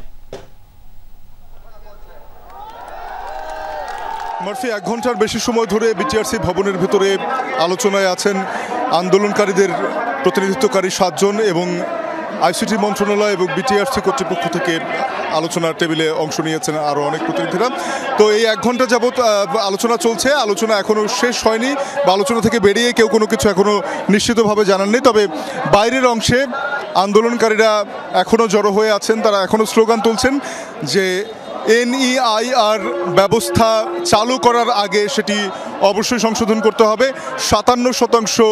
মার্ফি, 1 ঘন্টার বেশি সময় ধরে বিটিআরসি ভবনের ভিতরে আলোচনায় আছেন আন্দোলনকারীদের প্রতিনিধিত্বকারী 7 জন এবং আইসিটি মন্ত্রণালয় এবং বিটিআরসি কর্তৃপক্ষ থেকে আলোচনার টেবিলে অংশ নিয়েছেন আরও অনেক প্রতিনিধিরা। তো এই 1 ঘন্টা যাবৎ আলোচনা চলছে, আলোচনা এখনও শেষ হয়নি বা আলোচনা থেকে বেরিয়ে কেউ কোনো কিছু এখনও নিশ্চিতভাবে জানাননি। তবে বাইরের অংশে আন্দোলনকারীরা এখনও জড়ো হয়ে আছেন, তারা এখনও স্লোগান তুলছেন যে এনইআইআর ব্যবস্থা চালু করার আগে সেটি অবশ্যই সংশোধন করতে হবে। 57%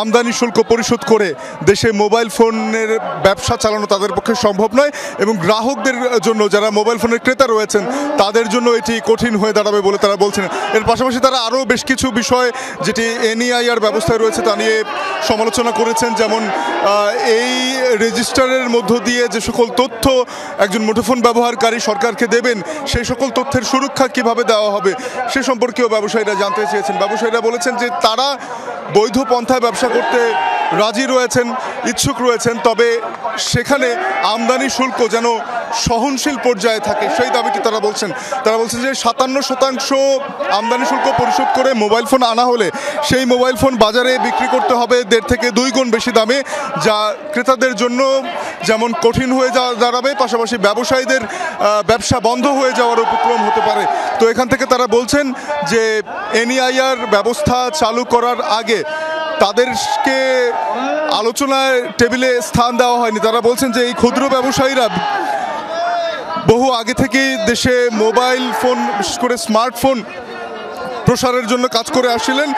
আমদানি শুল্ক পরিশোধ করে দেশে মোবাইল ফোনের ব্যবসা চালানো তাদের পক্ষে সম্ভব নয় এবং গ্রাহকদের জন্য, যারা মোবাইল ফোনের ক্রেতা রয়েছেন, তাদের জন্য এটি কঠিন হয়ে দাঁড়াবে বলে তারা বলছেন। এর পাশাপাশি তারা আরও বেশ কিছু বিষয় যেটি এনইআইআর ব্যবস্থায় রয়েছে তা নিয়ে সমালোচনা করেছেন, যেমন এই রেজিস্টারের মধ্য দিয়ে যে সকল তথ্য একজন মুঠোফোন ব্যবহারকারী সরকারকে দেবেন, সেই সকল তথ্যের সুরক্ষা কিভাবে দেওয়া হবে সে সম্পর্কেও ব্যবসায়ীরা জানতে চেয়েছেন। ব্যবসায়ীরা বলেছেন যে তারা বৈধ পন্থায় ব্যবসা করতে রাজি রয়েছেন, ইচ্ছুক রয়েছেন, তবে সেখানে আমদানি শুল্ক যেন সহনশীল পর্যায়ে থাকে সেই দাবিটি তারা বলছেন। তারা বলছেন যে 57% আমদানি শুল্ক পরিশোধ করে মোবাইল ফোন আনা হলে সেই মোবাইল ফোন বাজারে বিক্রি করতে হবে 1.5 থেকে 2 গুণ বেশি দামে, যা ক্রেতাদের জন্য যেমন কঠিন হয়ে দাঁড়াবে, পাশাপাশি ব্যবসায়ীদের ব্যবসা বন্ধ হয়ে যাওয়ার উপক্রম হতে পারে। তো এখান থেকে তারা বলছেন যে এনইআইআর ব্যবস্থা চালু করার আগে তাদেরকে আলোচনায় টেবিলে স্থান দেওয়া হয়নি। তারা বলছেন যে এই ক্ষুদ্র ব্যবসায়ীরা বহু আগে থেকেই দেশে মোবাইল ফোন, বিশেষ করে স্মার্টফোন প্রসারের জন্য কাজ করে আসছিলেন।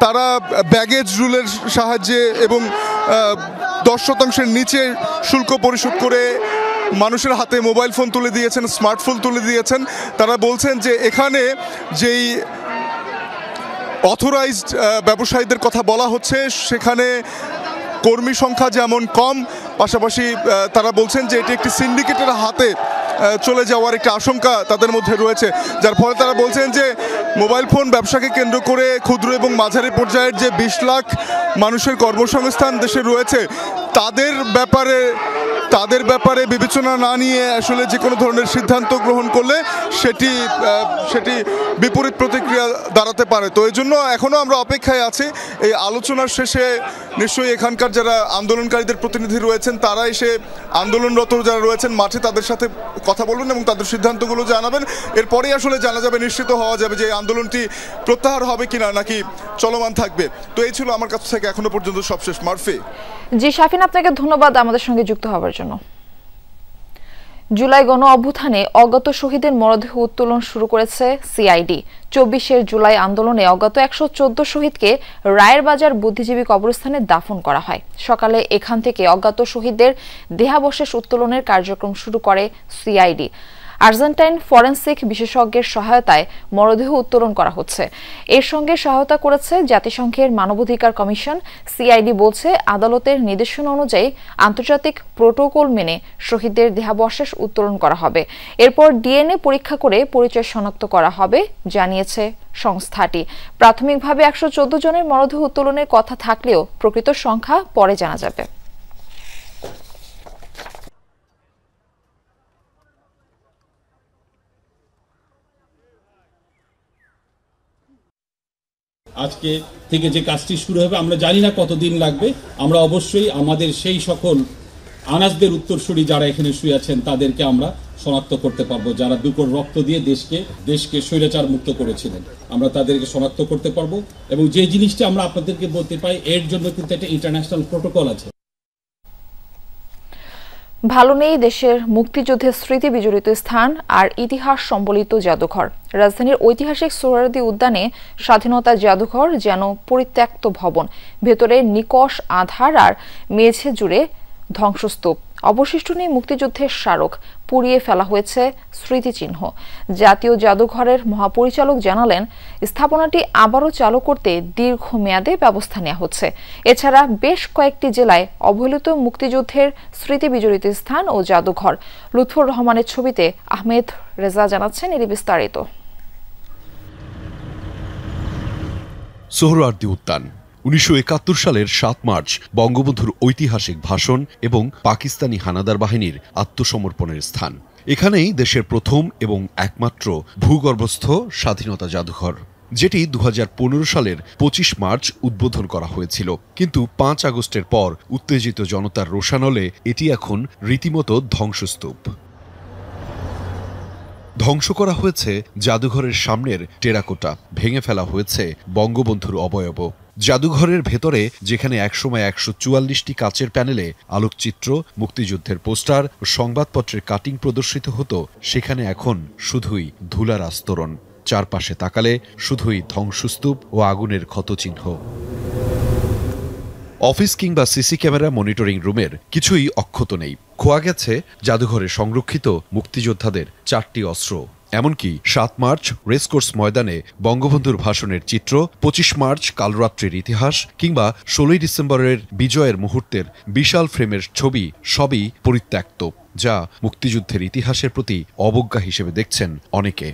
তারা ব্যাগেজ রুলের সাহায্যে এবং 10% নিচে শুল্ক পরিশোধ করে মানুষের হাতে মোবাইল ফোন তুলে দিয়েছেন, স্মার্টফোন তুলে দিয়েছেন। তারা বলছেন যে এখানে যেই অথরাইজড ব্যবসায়ীদের কথা বলা হচ্ছে সেখানে কর্মী সংখ্যা যেমন কম, পাশাপাশি তারা বলছেন যে এটি একটি সিন্ডিকেটের হাতে চলে যাওয়ার একটা আশঙ্কা তাদের মধ্যে রয়েছে, যার ফলে তারা বলছেন যে মোবাইল ফোন ব্যবসাকে কেন্দ্র করে ক্ষুদ্র এবং মাঝারি পর্যায়ের যে 20 লাখ মানুষের কর্মসংস্থান দেশে রয়েছে তাদের ব্যাপারে বিবেচনা না নিয়ে আসলে যে কোনো ধরনের সিদ্ধান্ত গ্রহণ করলে সেটি বিপরীত প্রতিক্রিয়া দাঁড়াতে পারে। তো এই জন্য এখনও আমরা অপেক্ষায় আছি। এই আলোচনার শেষে নিশ্চয়ই এখানকার যারা আন্দোলনকারীদের প্রতিনিধি রয়েছেন তারা এসে আন্দোলনরত যারা রয়েছেন মাঠে তাদের সাথে কথা বলবেন এবং তাদের সিদ্ধান্তগুলো জানাবেন। এরপরেই আসলে জানা যাবে, নিশ্চিত হওয়া যাবে যে এই আন্দোলনটি প্রত্যাহার হবে কিনা নাকি চলমান থাকবে। তো এই ছিল আমার কাছ থেকে এখনো পর্যন্ত সবশেষ। মারফি। জি শাফিন, আপনাকে ধন্যবাদ আমাদের সঙ্গে যুক্ত হওয়ার জন্য। জুলাই গণ অভ্যুত্থানে অজ্ঞাত শহীদের মরদেহ উত্তোলন শুরু করেছে সিআইডি। 24 জুলাই আন্দোলনে অজ্ঞাত 114 শহীদকে রায়ের বাজার বুদ্ধিজীবী কবরস্থানে দাফন করা হয়। সকালে এখান থেকে অজ্ঞাত শহীদদের দেহাবশেষ উত্তোলনের কার্যক্রম শুরু করে সিআইডি। আর্জেন্টাইন ফরেনসিক বিশেষজ্ঞের সহায়তায় মরদেহ উত্তোলন করা হচ্ছে। এর সঙ্গে সহায়তা করেছে জাতিসংঘের মানবাধিকার কমিশন। সিআইডি বলছে আদালতের নির্দেশনা অনুযায়ী আন্তর্জাতিক প্রোটোকল মেনে শহীদদের দেহাবশেষ উত্তোলন করা হবে। এরপর ডিএনএ পরীক্ষা করে পরিচয় শনাক্ত করা হবে, জানিয়েছে সংস্থাটি। প্রাথমিকভাবে 114 জনের মরদেহ উত্তোলনের কথা থাকলেও প্রকৃত সংখ্যা পরে জানা যাবে। আজকে থেকে যে কাজটি শুরু হবে, আমরা জানি না কতদিন লাগবে। আমরা অবশ্যই আমাদের সেই সকল আনাজদের উত্তরসূরি যারা এখানে শুয়ে আছেন তাদেরকে আমরা শনাক্ত করতে পারবো, যারা দুপুর রক্ত দিয়ে দেশকে স্বৈরাচার মুক্ত করেছিলেন। আমরা তাদেরকে শনাক্ত করতে পারবো। এবং যে জিনিসটা আমরা আপনাদেরকে বলতে পাই, এর জন্য কিন্তু একটা ইন্টারন্যাশনাল প্রোটোকল আছে। ভালো নেই দেশের মুক্তিযুদ্ধের স্মৃতি বিজড়িত স্থান আর ইতিহাস সম্বলিত জাদুঘর। রাজধানীর ঐতিহাসিক সোহরাওয়ার্দী উদ্যানে স্বাধীনতা জাদুঘর যেন পরিত্যক্ত ভবন, ভেতরে নিকষ আধার আর মেঝে জুড়ে ধ্বংসস্তূপ। অবশিষ্ট নেই মুক্তিযুদ্ধের স্মারক, পুড়িয়ে ফেলা হয়েছে স্মৃতিচিহ্ন। জাতীয় জাদুঘরের মহাপরিচালক জানালেন, স্থাপনাটি আবারও চালু করতে দীর্ঘমেয়াদে ব্যবস্থা নেওয়া হচ্ছে। এছাড়া বেশ কয়েকটি জেলায় অবহেলিত মুক্তিযুদ্ধের স্মৃতি বিজড়িত স্থান ও জাদুঘর। লুৎফর রহমানের ছবিতে আহমেদ রেজা জানাচ্ছেন এর বিস্তারিত। সোহরাওয়ার্দী উদ্যান 1971 সালের 7 মার্চ বঙ্গবন্ধুর ঐতিহাসিক ভাষণ এবং পাকিস্তানি হানাদার বাহিনীর আত্মসমর্পণের স্থান। এখানেই দেশের প্রথম এবং একমাত্র ভূগর্ভস্থ স্বাধীনতা জাদুঘর, যেটি 2015 সালের 25 মার্চ উদ্বোধন করা হয়েছিল। কিন্তু 5 আগস্টের পর উত্তেজিত জনতার রোষানলে এটি এখন রীতিমতো ধ্বংসস্তূপ। ধ্বংস করা হয়েছে জাদুঘরের সামনের টেরাকোটা, ভেঙে ফেলা হয়েছে বঙ্গবন্ধুর অবয়ব। জাদুঘরের ভেতরে যেখানে একসময় 144টি কাচের প্যানেলে আলোকচিত্র, মুক্তিযুদ্ধের পোস্টার ও সংবাদপত্রের কাটিং প্রদর্শিত হতো, সেখানে এখন শুধুই ধুলার আস্তরণ। চারপাশে তাকালে শুধুই ধ্বংসস্তূপ ও আগুনের ক্ষতচিহ্ন। অফিস কিংবা সিসি ক্যামেরা মনিটরিং রুমের কিছুই অক্ষত নেই। খোয়া গেছে জাদুঘরে সংরক্ষিত মুক্তিযোদ্ধাদের 4টি অস্ত্র। এমনকি 7 মার্চ রেসকোর্স ময়দানে বঙ্গবন্ধুর ভাষণের চিত্র, 25 মার্চ কালরাত্রির ইতিহাস কিংবা 16 ডিসেম্বরের বিজয়ের মুহূর্তের বিশাল ফ্রেমের ছবি সবই পরিত্যক্ত, যা মুক্তিযুদ্ধের ইতিহাসের প্রতি অবজ্ঞা হিসেবে দেখছেন অনেকে।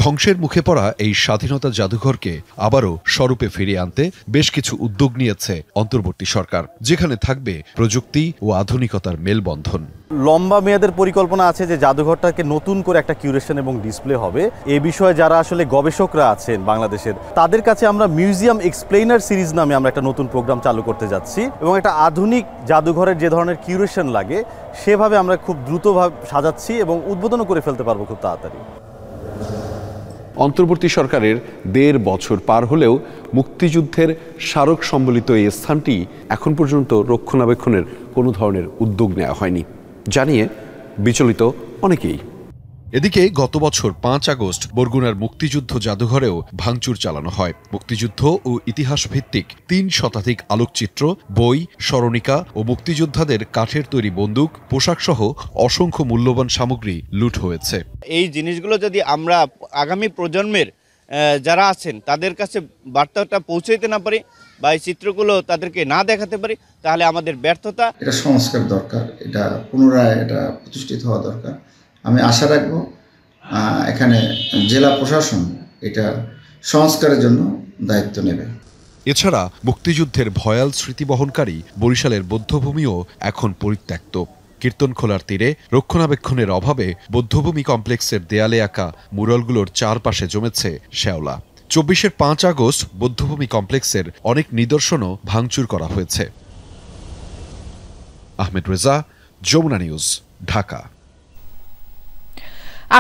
ধ্বংসের মুখে পড়া এই স্বাধীনতা জাদুঘরকে আবারও স্বরূপে ফিরিয়ে আনতে বেশ কিছু উদ্যোগ নিয়েছে অন্তর্বর্তী সরকার, যেখানে থাকবে প্রযুক্তি ও আধুনিকতার মেলবন্ধন। লম্বা মেয়াদের পরিকল্পনা আছে যে জাদুঘরটাকে নতুন করে একটা কিউরেশন এবং ডিসপ্লে হবে। এই বিষয়ে যারা আসলে গবেষকরা আছেন বাংলাদেশের, তাদের কাছে আমরা মিউজিয়াম এক্সপ্লেইনার সিরিজ নামে আমরা একটা নতুন প্রোগ্রাম চালু করতে যাচ্ছি। এবং একটা আধুনিক জাদুঘরের যে ধরনের কিউরেশন লাগে সেভাবে আমরা খুব দ্রুতভাবে সাজাচ্ছি এবং উদ্বোধনও করে ফেলতে পারবো খুব তাড়াতাড়ি। অন্তর্বর্তী সরকারের 1.5 বছর পার হলেও মুক্তিযুদ্ধের স্মারক সম্বলিত এই স্থানটি এখন পর্যন্ত রক্ষণাবেক্ষণের কোনো ধরনের উদ্যোগ নেওয়া হয়নি, জানিয়ে বিচলিত অনেকেই। এদিকে গত বছর 5 আগস্ট বরগুনার মুক্তিযুদ্ধ জাদুঘরেও ভাঙচুর চালানো হয়। মুক্তিযুদ্ধ ও ইতিহাস ভিত্তিক 3 শতাধিক আলোকচিত্র, বই, স্মরণিকা ও মুক্তিযোদ্ধাদের কাঠের তৈরি বন্দুক, পোশাক সহ অসংখ্য মূল্যবান সামগ্রী লুট হয়েছে। এই জিনিসগুলো যদি আমরা আগামী প্রজন্মের যারা আছেন তাদের কাছে বার্তাটা পৌঁছাইতে না পারি বা এই চিত্রগুলো তাদেরকে না দেখাতে পারি, তাহলে আমাদের ব্যর্থতা। এটা সংস্কার দরকার, এটা পুনরায় এটা প্রতিষ্ঠিত হওয়া দরকার। আমি আশা রাখব এখানে জেলা প্রশাসন এটা সংস্কারের জন্য দায়িত্ব নেবে। এছাড়া মুক্তিযুদ্ধের ভয়াল স্মৃতি বহনকারী বরিশালের বৌদ্ধভূমিও এখন পরিত্যক্ত। কীর্তনখোলার তীরে রক্ষণাবেক্ষণের অভাবে বৌদ্ধভূমি কমপ্লেক্সের দেয়ালে আঁকা মুরালগুলোর চারপাশে জমেছে শ্যাওলা। 24-এর 5 আগস্ট বৌদ্ধভূমি কমপ্লেক্সের অনেক নিদর্শনও ভাঙচুর করা হয়েছে। আহমেদ রেজা, যমুনা নিউজ, ঢাকা।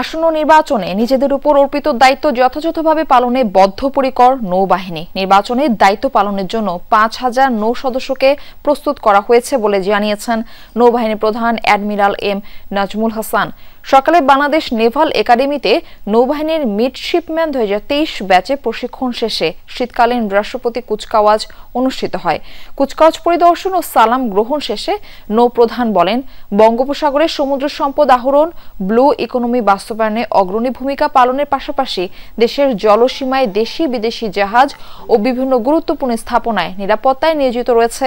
আসন্ন নির্বাচনে নিজেদের উপর অর্পিত দায়িত্ব যথাযথভাবে পালনে বদ্ধপরিকর নৌবাহিনী। নির্বাচনে দায়িত্ব পালনের জন্য 5000 নৌ সদস্যকে প্রস্তুত করা হয়েছে বলে জানিয়েছেন নৌবাহিনী প্রধান অ্যাডমিরাল এম নাজমুল হাসান। সকালে বাংলাদেশ নেভাল একাডেমিতে নৌবাহিনীর মিডশিপম্যান 2023 ব্যাচে প্রশিক্ষণ শেষে শীতকালীন রাষ্ট্রপতি কুচকাওয়াজ অনুষ্ঠিত হয়। কুচকাওয়াজ পরিদর্শন ও সালাম গ্রহণ শেষে নৌপ্রধান বলেন, বঙ্গোপসাগরে সমুদ্র সম্পদ আহরণ, ব্লু ইকোনমি বাস্তবায়নে অগ্রণী ভূমিকা পালনের পাশাপাশি দেশের জলসীমায় দেশি বিদেশি জাহাজ ও বিভিন্ন গুরুত্বপূর্ণ স্থাপনায় নিরাপত্তায় নিয়োজিত রয়েছে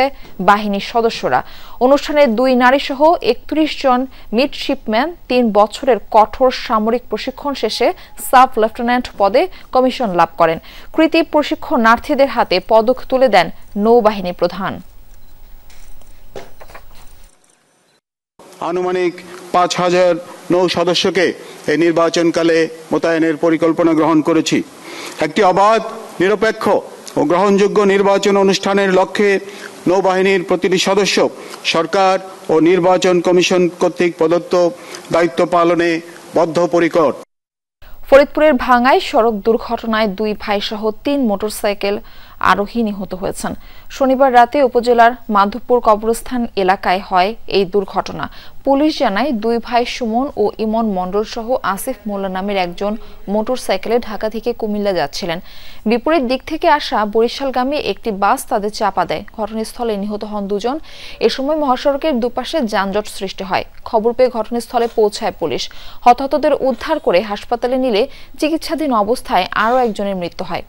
বাহিনীর সদস্যরা। অনুষ্ঠানে 2 নারী সহ 31 জন মিডশিপম্যান 3 বছরের কঠোর সামরিক প্রশিক্ষণ শেষে সাব লেফটেন্যান্ট পদে কমিশন লাভ করেন। কৃতী প্রশিক্ষণার্থীদের হাতে পদক তুলে দেন নৌবাহিনী প্রধান। আনুমানিক 5000 নৌ সদস্যকে এই নির্বাচনকালে মোতায়েনের পরিকল্পনা গ্রহণ করেছি। একটি অবাধ, নিরপেক্ষ ও গ্রহণযোগ্য নির্বাচন অনুষ্ঠানের লক্ষ্যে নৌবাহিনীর প্রতিটি সদস্য সরকার ও নির্বাচন কমিশন কর্তৃক প্রদত্ত দায়িত্ব পালনে বদ্ধপরিকর। ফরিদপুরের ভাঙ্গায় সড়ক দুর্ঘটনায় 2 ভাই সহ 3 মোটরসাইকেল আরোহী নিহত হয়েছেন। শনিবার রাতে উপজেলার মাধবপুর কবরস্থান এলাকায় হয় এই দুর্ঘটনা। পুলিশ জানায় 2 ভাই সুমন ও ইমন মণ্ডল সহ আসিফ মোল্লা নামের একজন মোটরসাইকেলে ঢাকা থেকে কুমিল্লা যাচ্ছিলেন। বিপরীত দিক থেকে আসা বরিশালগামী একটি বাস তাদের চাপা দেয়। ঘটনাস্থলে নিহত হন 2 জন। এ সময় মহাসড়কের দুপাশে যানজট সৃষ্টি হয়। খবর পেয়ে ঘটনাস্থলে পৌঁছায় পুলিশ। হতাহতদের উদ্ধার করে হাসপাতালে নিলে চিকিৎসাধীন অবস্থায় আরও একজনের মৃত্যু হয়।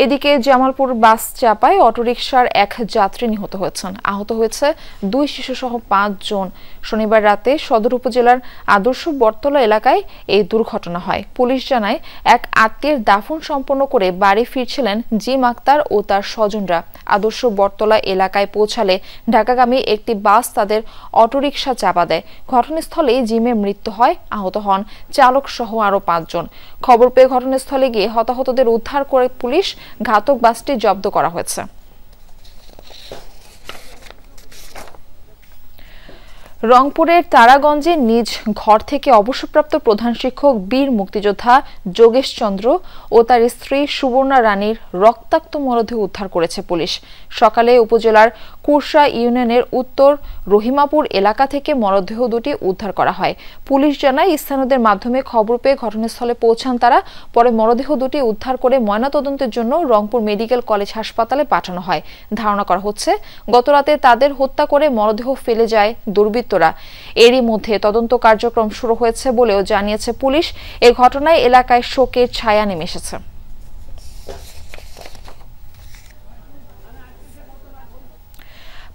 এদিকে জামালপুর বাস চাপায় অটোরিকশার এক যাত্রী নিহত হয়েছেন। আহত হয়েছে 2 শিশু সহ 5 জন। শনিবার রাতে সদর উপজেলার আদর্শ বটতলা এলাকায় এই দুর্ঘটনা হয়। পুলিশ জানায় এক আত্মীয়ের দাফন সম্পন্ন করে বাড়ি ফিরছিলেন জিম আক্তার ও তার স্বজনরা। আদর্শ বটতলা এলাকায় পৌঁছালে ঢাকাগামী একটি বাস তাদের অটোরিকশা চাপা দেয়। ঘটনাস্থলেই জিমের মৃত্যু হয়। আহত হন চালক সহ আরও 5 জন। খবর পেয়ে ঘটনাস্থলে গিয়ে হতাহতদের উদ্ধার করে পুলিশ। ঘাতক বাসটি জব্দ করা হয়েছে। রংপুরের তারাগঞ্জে নিজ ঘর থেকে অবসরপ্রাপ্ত প্রধান শিক্ষক বীর মুক্তিযোদ্ধা যোগেশ চন্দ্র ও তার স্ত্রী সুবর্ণা রানীর রক্তাক্ত মরদেহ উদ্ধার করেছে পুলিশ। সকালে উপজেলার কুরসা ইউনিয়নের উত্তর রহিমাপুর এলাকা থেকে মরদেহ দুটি উদ্ধার করা হয়। পুলিশ জানায় স্থানীয়দের মাধ্যমে খবর পেয়ে ঘটনাস্থলে পৌঁছান তারা। পরে মরদেহ দুটি উদ্ধার করে ময়নাতদন্তের জন্য রংপুর মেডিকেল কলেজ হাসপাতালে পাঠানো হয়। ধারণা করা হচ্ছে গতরাতে তাদের হত্যা করে মরদেহ ফেলে যায় দুর্বৃত্ত। এরই মধ্যে তদন্ত কার্যক্রম শুরু হয়েছে বলেও জানিয়েছে পুলিশ। এই ঘটনায় এলাকায় শোকের ছায়া নেমে এসেছে।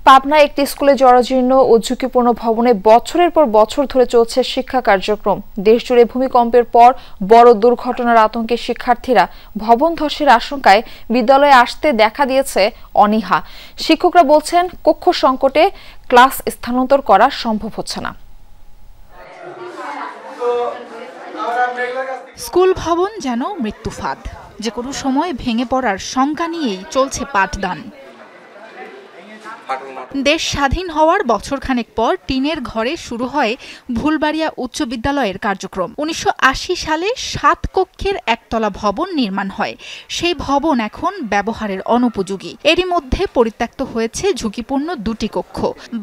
পাবনায় একটি স্কুলে জরাজীর্ণ ও ঝুঁকিপূর্ণ ভবনে বছরের পর বছর ধরে চলছে শিক্ষা কার্যক্রম। দেশজুড়ে ভূমিকম্পের পর বড় দুর্ঘটনার আতঙ্কে শিক্ষার্থীরা ভবন ধসের আশঙ্কায় বিদ্যালয়ে আসতে দেখা দিয়েছে অনীহা। শিক্ষকরা বলছেন কক্ষ সংকটে ক্লাস স্থানান্তর করা সম্ভব হচ্ছে না। স্কুল ভবন যেন মৃত্যুফাঁদ, যে কোনো সময় ভেঙে পড়ার শঙ্কা নিয়েই চলছে পাঠদান। দেশ স্বাধীন হওয়ার বছরখানেক পর টিনের ঘরে শুরু হয় ভুলবাড়িয়া উচ্চ বিদ্যালয়ের কার্যক্রম। 1980 সালে 7 কক্ষের একতলা ভবন নির্মাণ হয়। সেই ভবন এখন ব্যবহারের অনুপযোগী। এরই মধ্যে পরিত্যক্ত হয়েছে ঝুঁকিপূর্ণ 2টি কক্ষ।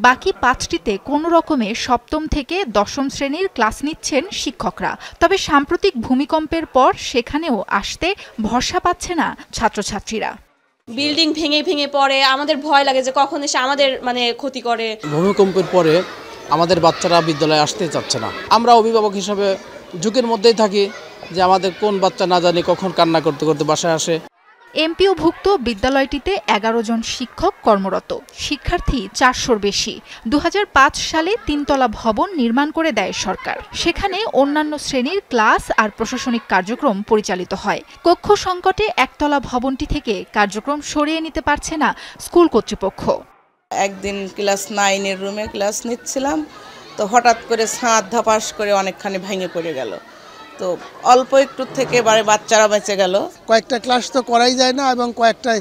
বাকি 5টিতে কোনো রকমে 7ম থেকে 10ম শ্রেণীর ক্লাস নিচ্ছেন শিক্ষকরা। তবে সাম্প্রতিক ভূমিকম্পের পর সেখানেও আসতে ভরসা পাচ্ছে না ছাত্রছাত্রীরা। বিল্ডিং ভেঙে ভেঙে পড়ে, আমাদের ভয় লাগে যে কখন এসে আমাদের ক্ষতি করে। ভূমিকম্পের পরে আমাদের বাচ্চারা বিদ্যালয়ে আসতে চাচ্ছে না। আমরা অভিভাবক হিসাবে ঝুঁকির মধ্যেই থাকি যে আমাদের কোন বাচ্চা না জানি কখন কান্না করতে করতে বাসায় আসে। এমপিওভুক্ত বিদ্যালয়টিতে 11 জন শিক্ষক কর্মরত, শিক্ষার্থী 400-র বেশি। 2005 সালে 3তলা ভবন নির্মাণ করে দেয় সরকার। সেখানে অন্যান্য শ্রেণীর ক্লাস আর প্রশাসনিক কার্যক্রম পরিচালিত হয়। কক্ষ সংকটে একতলা ভবনটি থেকে কার্যক্রম সরিয়ে নিতে পারছে না স্কুল কর্তৃপক্ষ। একদিন ক্লাস 9-এর রুমে ক্লাস নিচ্ছিলাম, তো হঠাৎ করে ছাদ ধপাস করে অনেকখানি ভেঙে পড়ে গেল। তো অল্প একটু থেকে বাচ্চারা বেঁচে গেল। কয়েকটা ক্লাস তো করাই যায় না এবং কয়েকটা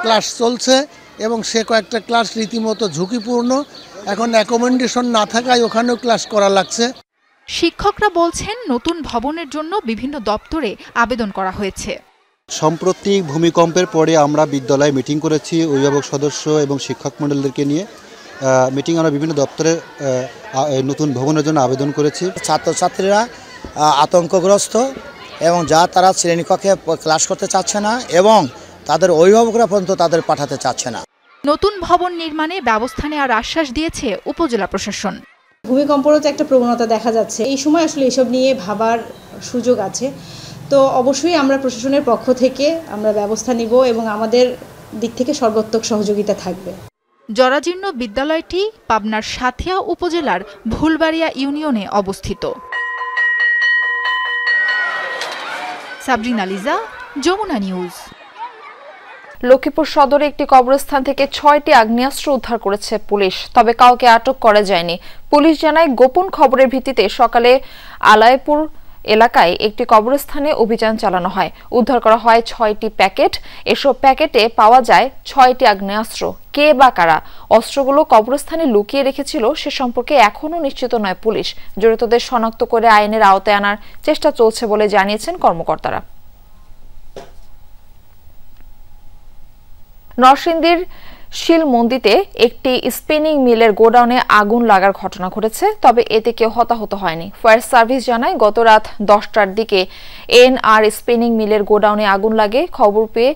ক্লাস চলছে এবং সে কয়েকটা ক্লাস রীতিমতো ঝুঁকিপূর্ণ। এখন অ্যাকোমোডেশন না থাকায় ওখানেও ক্লাস করা লাগছে। শিক্ষকরা বলছেন নতুন ভবনের জন্য বিভিন্ন দপ্তরে আবেদন করা হয়েছে। সম্প্রতি ভূমিকম্পের পরে আমরা বিদ্যালয়ে মিটিং করেছি অভিভাবক সদস্য এবং শিক্ষক মণ্ডলদেরকে নিয়ে। মিটিং আমরা বিভিন্ন দপ্তরে নতুন ভবনের জন্য আবেদন করেছি। ছাত্রছাত্রীরা আতঙ্কগ্রস্ত এবং তারা শ্রেণীকক্ষে ক্লাস করতে চাচ্ছে না এবং তাদের অভিভাবকরা পর্যন্ত তাদের পাঠাতে চাচ্ছে না। নতুন ভবন নির্মাণে ব্যবস্থা নেওয়ার আশ্বাস দিয়েছে উপজেলা প্রশাসন। ভূমিকম্পেরও তো একটা প্রবণতা দেখা যাচ্ছে, এই সময় আসলে এসব নিয়ে ভাবার সুযোগ আছে। তো অবশ্যই আমরা প্রশাসনের পক্ষ থেকে আমরা ব্যবস্থা নিব এবং আমাদের দিক থেকে সর্বোত্তক সহযোগিতা থাকবে। জরাজীর্ণ বিদ্যালয়টি পাবনার সাথিয়া উপজেলার ভুলবাড়িয়া ইউনিয়নে অবস্থিত। সাবরিনা লিজা, যমুনা নিউজ। লক্ষ্মীপুর সদরে একটি কবরস্থান থেকে 6টি আগ্নেয়াস্ত্র উদ্ধার করেছে পুলিশ, তবে কাউকে আটক করা যায়নি। পুলিশ জানায় গোপন খবরের ভিত্তিতে সকালে আলাইপুর এলাকায় একটি কবরস্থানে অভিযান চালানো হয়। উদ্ধার করা হয় 6টি প্যাকেট। এসব প্যাকেটে পাওয়া যায় 6টি আগ্নেয়াস্ত্র। কে বা কারা অস্ত্রগুলো কবরস্থানে লুকিয়ে রেখেছিল সে সম্পর্কে এখনও নিশ্চিত নয় পুলিশ। জড়িতদের শনাক্ত করে আইনের আওতায় আনার চেষ্টা চলছে বলে জানিয়েছেন কর্মকর্তারা। নরসিংদীর শিলমন্দিতে একটি স্পিনিং মিলের গোডাউনে আগুন লাগার ঘটনা ঘটেছে, তবে এতে কেউ হতাহত হয়নি। ফায়ার সার্ভিস জানায় গত রাত 10টার দিকে এনআর স্পিনিং মিলের গোডাউনে আগুন লাগে। খবর পেয়ে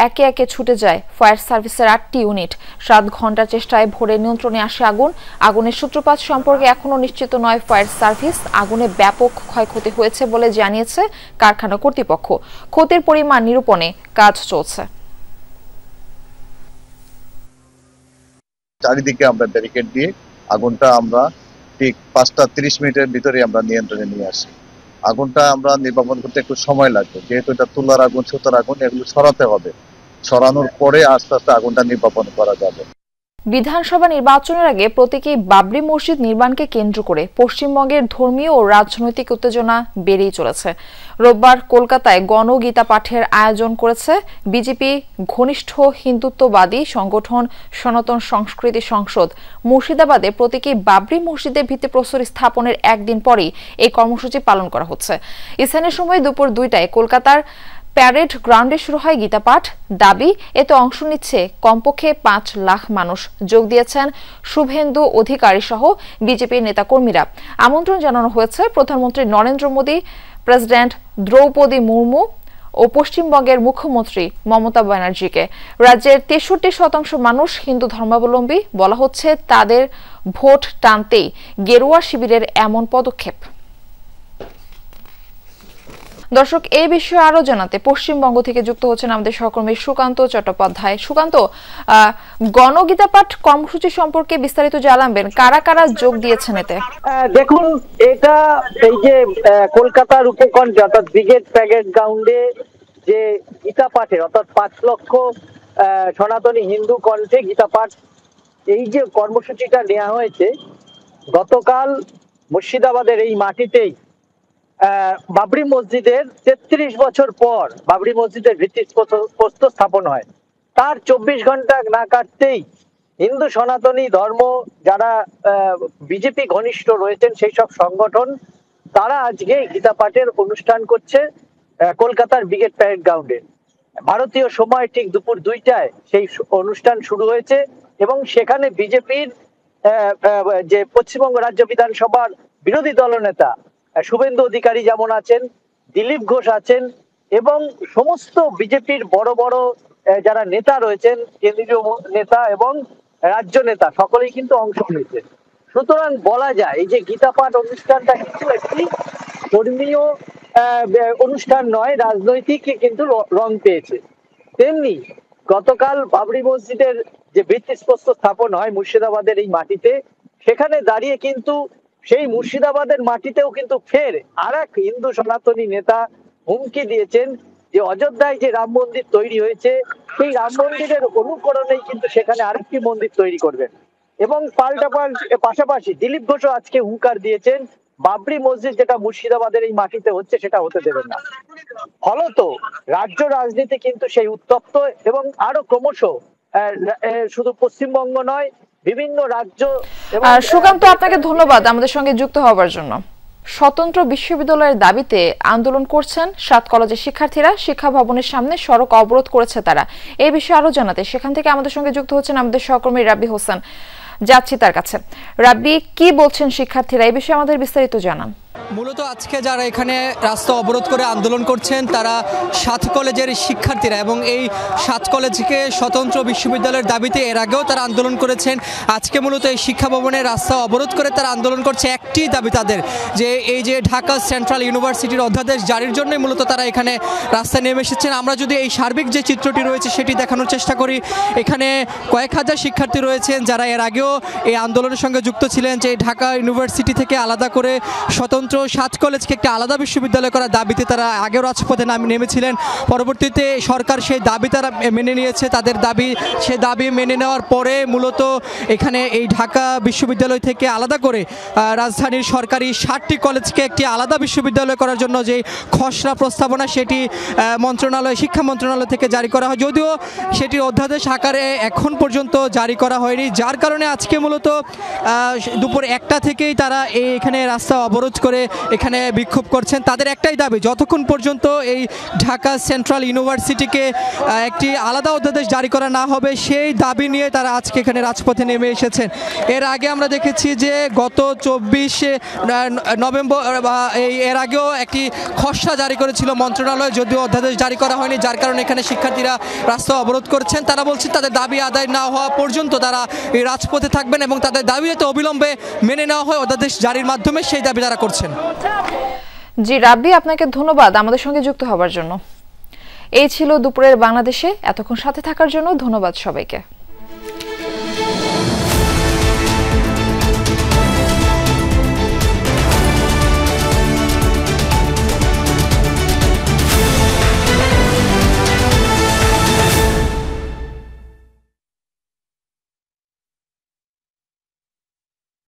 একে একে ছুটে যায় ফায়ার সার্ভিসের 8টি ইউনিট। 7 ঘন্টার চেষ্টায় ভোরে নিয়ন্ত্রণে আসে আগুন। আগুনের সূত্রপাত সম্পর্কে এখনও নিশ্চিত নয় ফায়ার সার্ভিস। আগুনে ব্যাপক ক্ষয়ক্ষতি হয়েছে বলে জানিয়েছে কারখানা কর্তৃপক্ষ। ক্ষতির পরিমাণ নিরূপণে কাজ চলছে। চারিদিকে আমরা ব্যারিকেড দিয়ে আগুনটা আমরা ঠিক 5টা 30 মিনিটের ভিতরে আমরা নিয়ন্ত্রণে নিয়ে আসি। আগুনটা আমরা নির্বাপন করতে একটু সময় লাগবে, যেহেতু এটা তুলার আগুন, সুতার আগুন, এগুলো সরাতে হবে। সরানোর পরে আস্তে আস্তে আগুনটা নির্বাপন করা যাবে। বিধানসভা নির্বাচনের আগে প্রতীকী বাবরি মসজিদ নির্মাণকে কেন্দ্র করে পশ্চিমবঙ্গের ধর্মীয় ও রাজনৈতিক উত্তেজনা বেড়েই চলেছে। রোববার কলকাতায় গণগীতা পাঠের আয়োজন করেছে বিজেপি ঘনিষ্ঠ হিন্দুত্ববাদী সংগঠন সনাতন সংস্কৃতি সংসদ। মুর্শিদাবাদে প্রতীকী বাবরি মসজিদের ভিত্তিপ্রস্তর স্থাপনের একদিন পরেই এই কর্মসূচি পালন করা হচ্ছে। স্থানীয় সময় দুপুর 2টায় কলকাতার প্যারেড গ্রাউন্ডে শুরু হয় গীতাপাঠ। দাবি, এতে অংশ নিচ্ছে কমপক্ষে 5 লাখ মানুষ। যোগ দিয়েছেন শুভেন্দু অধিকারী সহ বিজেপির নেতাকর্মীরা। আমন্ত্রণ জানানো হয়েছে প্রধানমন্ত্রী নরেন্দ্র মোদী, প্রেসিডেন্ট দ্রৌপদী মুর্মু ও পশ্চিমবঙ্গের মুখ্যমন্ত্রী মমতা ব্যানার্জিকে। রাজ্যের 63% মানুষ হিন্দু ধর্মাবলম্বী। বলা হচ্ছে তাদের ভোট টানতেই গেরুয়া শিবিরের এমন পদক্ষেপ। দর্শক, এই বিষয়ে আরো জানাতে পশ্চিমবঙ্গ থেকে যুক্ত হচ্ছেন আমাদের সহকর্মী সুকান্ত চট্টোপাধ্যায়। সুকান্ত, গণগীতা পাঠ কর্মসূচি সম্পর্কে বিস্তারিত জানাবেন, কারা কারা যোগ দিয়েছেন এতে? দেখুন, এটা এই যে কলকাতার উপকণ্ঠে অর্থাৎ ব্রিগেড প্যারেড গ্রাউন্ডে যে গীতা পাঠের অর্থাৎ 5 লক্ষ সনাতনী হিন্দু কণ্ঠে গীতা পাঠ, এই যে কর্মসূচিটা নেওয়া হয়েছে, গতকাল মুর্শিদাবাদের এই মাটিতেই বাবরি মসজিদের 33 বছর পর বাবরি মসজিদের ভিত্তিপ্রস্তর স্থাপন হয়। তার 24 ঘন্টা না কাটতেই হিন্দু সনাতনী ধর্ম যারা বিজেপি ঘনিষ্ঠ রয়েছেন সেই সব সংগঠন তারা আজকে গীতা পাঠের অনুষ্ঠান করছে কলকাতার ব্রিগেড প্যারেড গ্রাউন্ডে। ভারতীয় সময় ঠিক দুপুর 2টায় সেই অনুষ্ঠান শুরু হয়েছে এবং সেখানে বিজেপির যে পশ্চিমবঙ্গ রাজ্য বিধানসভার বিরোধী দলনেতা শুভেন্দু অধিকারী যেমন আছেন, দিলীপ ঘোষ আছেন এবং সমস্ত বিজেপির বড় বড় যারা নেতা রয়েছেন, কেন্দ্রীয় নেতা এবং রাজ্য নেতা, সকলেই কিন্তু অংশ নিয়েছে। সুতরাং বলা যায় এই যে গীতা পাঠ অনুষ্ঠানটা কিন্তু একটি ধর্মীয় অনুষ্ঠান নয়, রাজনৈতিক কিন্তু রং পেয়েছে। তেমনি গতকাল বাবরি মসজিদের যে ভিত্তিপ্রস্তর স্থাপন হয় মুর্শিদাবাদের এই মাটিতে, সেখানে দাঁড়িয়ে কিন্তু সেই মুর্শিদাবাদের মাটিতেও কিন্তু ফের আর এক হিন্দু সনাতনী নেতা হুমকি দিয়েছেন যে অযোধ্যায় যে রাম মন্দির তৈরি হয়েছে সেই রাম মন্দিরের অনুকরণেই কিন্তু সেখানে আরেকটি মন্দির তৈরি করবেন। এবং পাশাপাশি দিলীপ ঘোষও আজকে হুঙ্কার দিয়েছেন বাবরি মসজিদ যেটা মুর্শিদাবাদের এই মাটিতে হচ্ছে সেটা হতে দেবেন না। ফলত রাজ্য রাজনীতি কিন্তু সেই উত্তপ্ত এবং আরো ক্রমশ শুধু পশ্চিমবঙ্গ নয়, বিভিন্ন রাজ্য। সুকান্ত, আপনাকে ধন্যবাদ আমাদের সঙ্গে যুক্ত হওয়ার জন্য। স্বতন্ত্র বিশ্ববিদ্যালয়ের দাবিতে আন্দোলন করছেন 7 কলেজের শিক্ষার্থীরা। শিক্ষা ভবনের সামনে সড়ক অবরোধ করেছে তারা। এই বিষয়ে আরো জানাতে সেখান থেকে আমাদের সঙ্গে যুক্ত হচ্ছেন আমাদের সহকর্মী রাব্বি হোসেন। যাচ্ছি তার কাছে। রাব্বি, কি বলছেন শিক্ষার্থীরা, এই বিষয়ে আমাদের বিস্তারিত জানান। মূলত আজকে যারা এখানে রাস্তা অবরোধ করে আন্দোলন করছেন তারা 7 কলেজের শিক্ষার্থীরা এবং এই 7 কলেজকে স্বতন্ত্র বিশ্ববিদ্যালয়ের দাবিতে এর আগেও তারা আন্দোলন করেছেন। আজকে মূলত এই শিক্ষা ভবনের রাস্তা অবরোধ করে তারা আন্দোলন করছে। একটি দাবি তাদের, যে এই যে ঢাকা সেন্ট্রাল ইউনিভার্সিটির অধ্যাদেশ জারির জন্যই মূলত তারা এখানে রাস্তায় নেমে এসেছেন। আমরা যদি এই সার্বিক যে চিত্রটি রয়েছে সেটি দেখানোর চেষ্টা করি, এখানে কয়েক হাজার শিক্ষার্থী রয়েছেন যারা এর আগেও এই আন্দোলনের সঙ্গে যুক্ত ছিলেন, যে ঢাকা ইউনিভার্সিটি থেকে আলাদা করে স্বতন্ত্র স্বতন্ত্র 7 কলেজকে একটি আলাদা বিশ্ববিদ্যালয় করার দাবিতে তারা আগেও রাজপথে নেমেছিলেন। পরবর্তীতে সরকার সেই দাবি তারা মেনে নিয়েছে। তাদের দাবি, সে দাবি মেনে নেওয়ার পরে মূলত এখানে এই ঢাকা বিশ্ববিদ্যালয় থেকে আলাদা করে রাজধানীর সরকারি 7টি কলেজকে একটি আলাদা বিশ্ববিদ্যালয় করার জন্য যে খসড়া প্রস্তাবনা সেটি শিক্ষা মন্ত্রণালয় থেকে জারি করা হয়, যদিও সেটির অধ্যাদেশ আকারে এখন পর্যন্ত জারি করা হয়নি, যার কারণে আজকে মূলত দুপুর 1টা থেকেই তারা এখানে রাস্তা অবরোধ করে এখানে বিক্ষোভ করছেন। তাদের একটাই দাবি, যতক্ষণ পর্যন্ত এই ঢাকা সেন্ট্রাল ইউনিভার্সিটিকে একটি আলাদা অধ্যাদেশ জারি করা না হবে সেই দাবি নিয়ে তারা আজকে এখানে রাজপথে নেমে এসেছেন। এর আগে আমরা দেখেছি যে গত 24 নভেম্বর এর আগেও একটি খসড়া জারি করেছিল মন্ত্রণালয়, যদিও অধ্যাদেশ জারি করা হয়নি, যার কারণে এখানে শিক্ষার্থীরা রাস্তা অবরোধ করছেন। তারা বলছেন তাদের দাবি আদায় না হওয়া পর্যন্ত তারা এই রাজপথে থাকবেন এবং তাদের দাবি যাতে অবিলম্বে মেনে নেওয়া হয় অধ্যাদেশ জারির মাধ্যমে, সেই দাবি তারা করছেন। জি রাব্বি, আপনাকে ধন্যবাদ আমাদের সঙ্গে যুক্ত হওয়ার জন্য। এই ছিল দুপুরের বাংলাদেশে। এতক্ষণ সাথে থাকার জন্য ধন্যবাদ সবাইকে।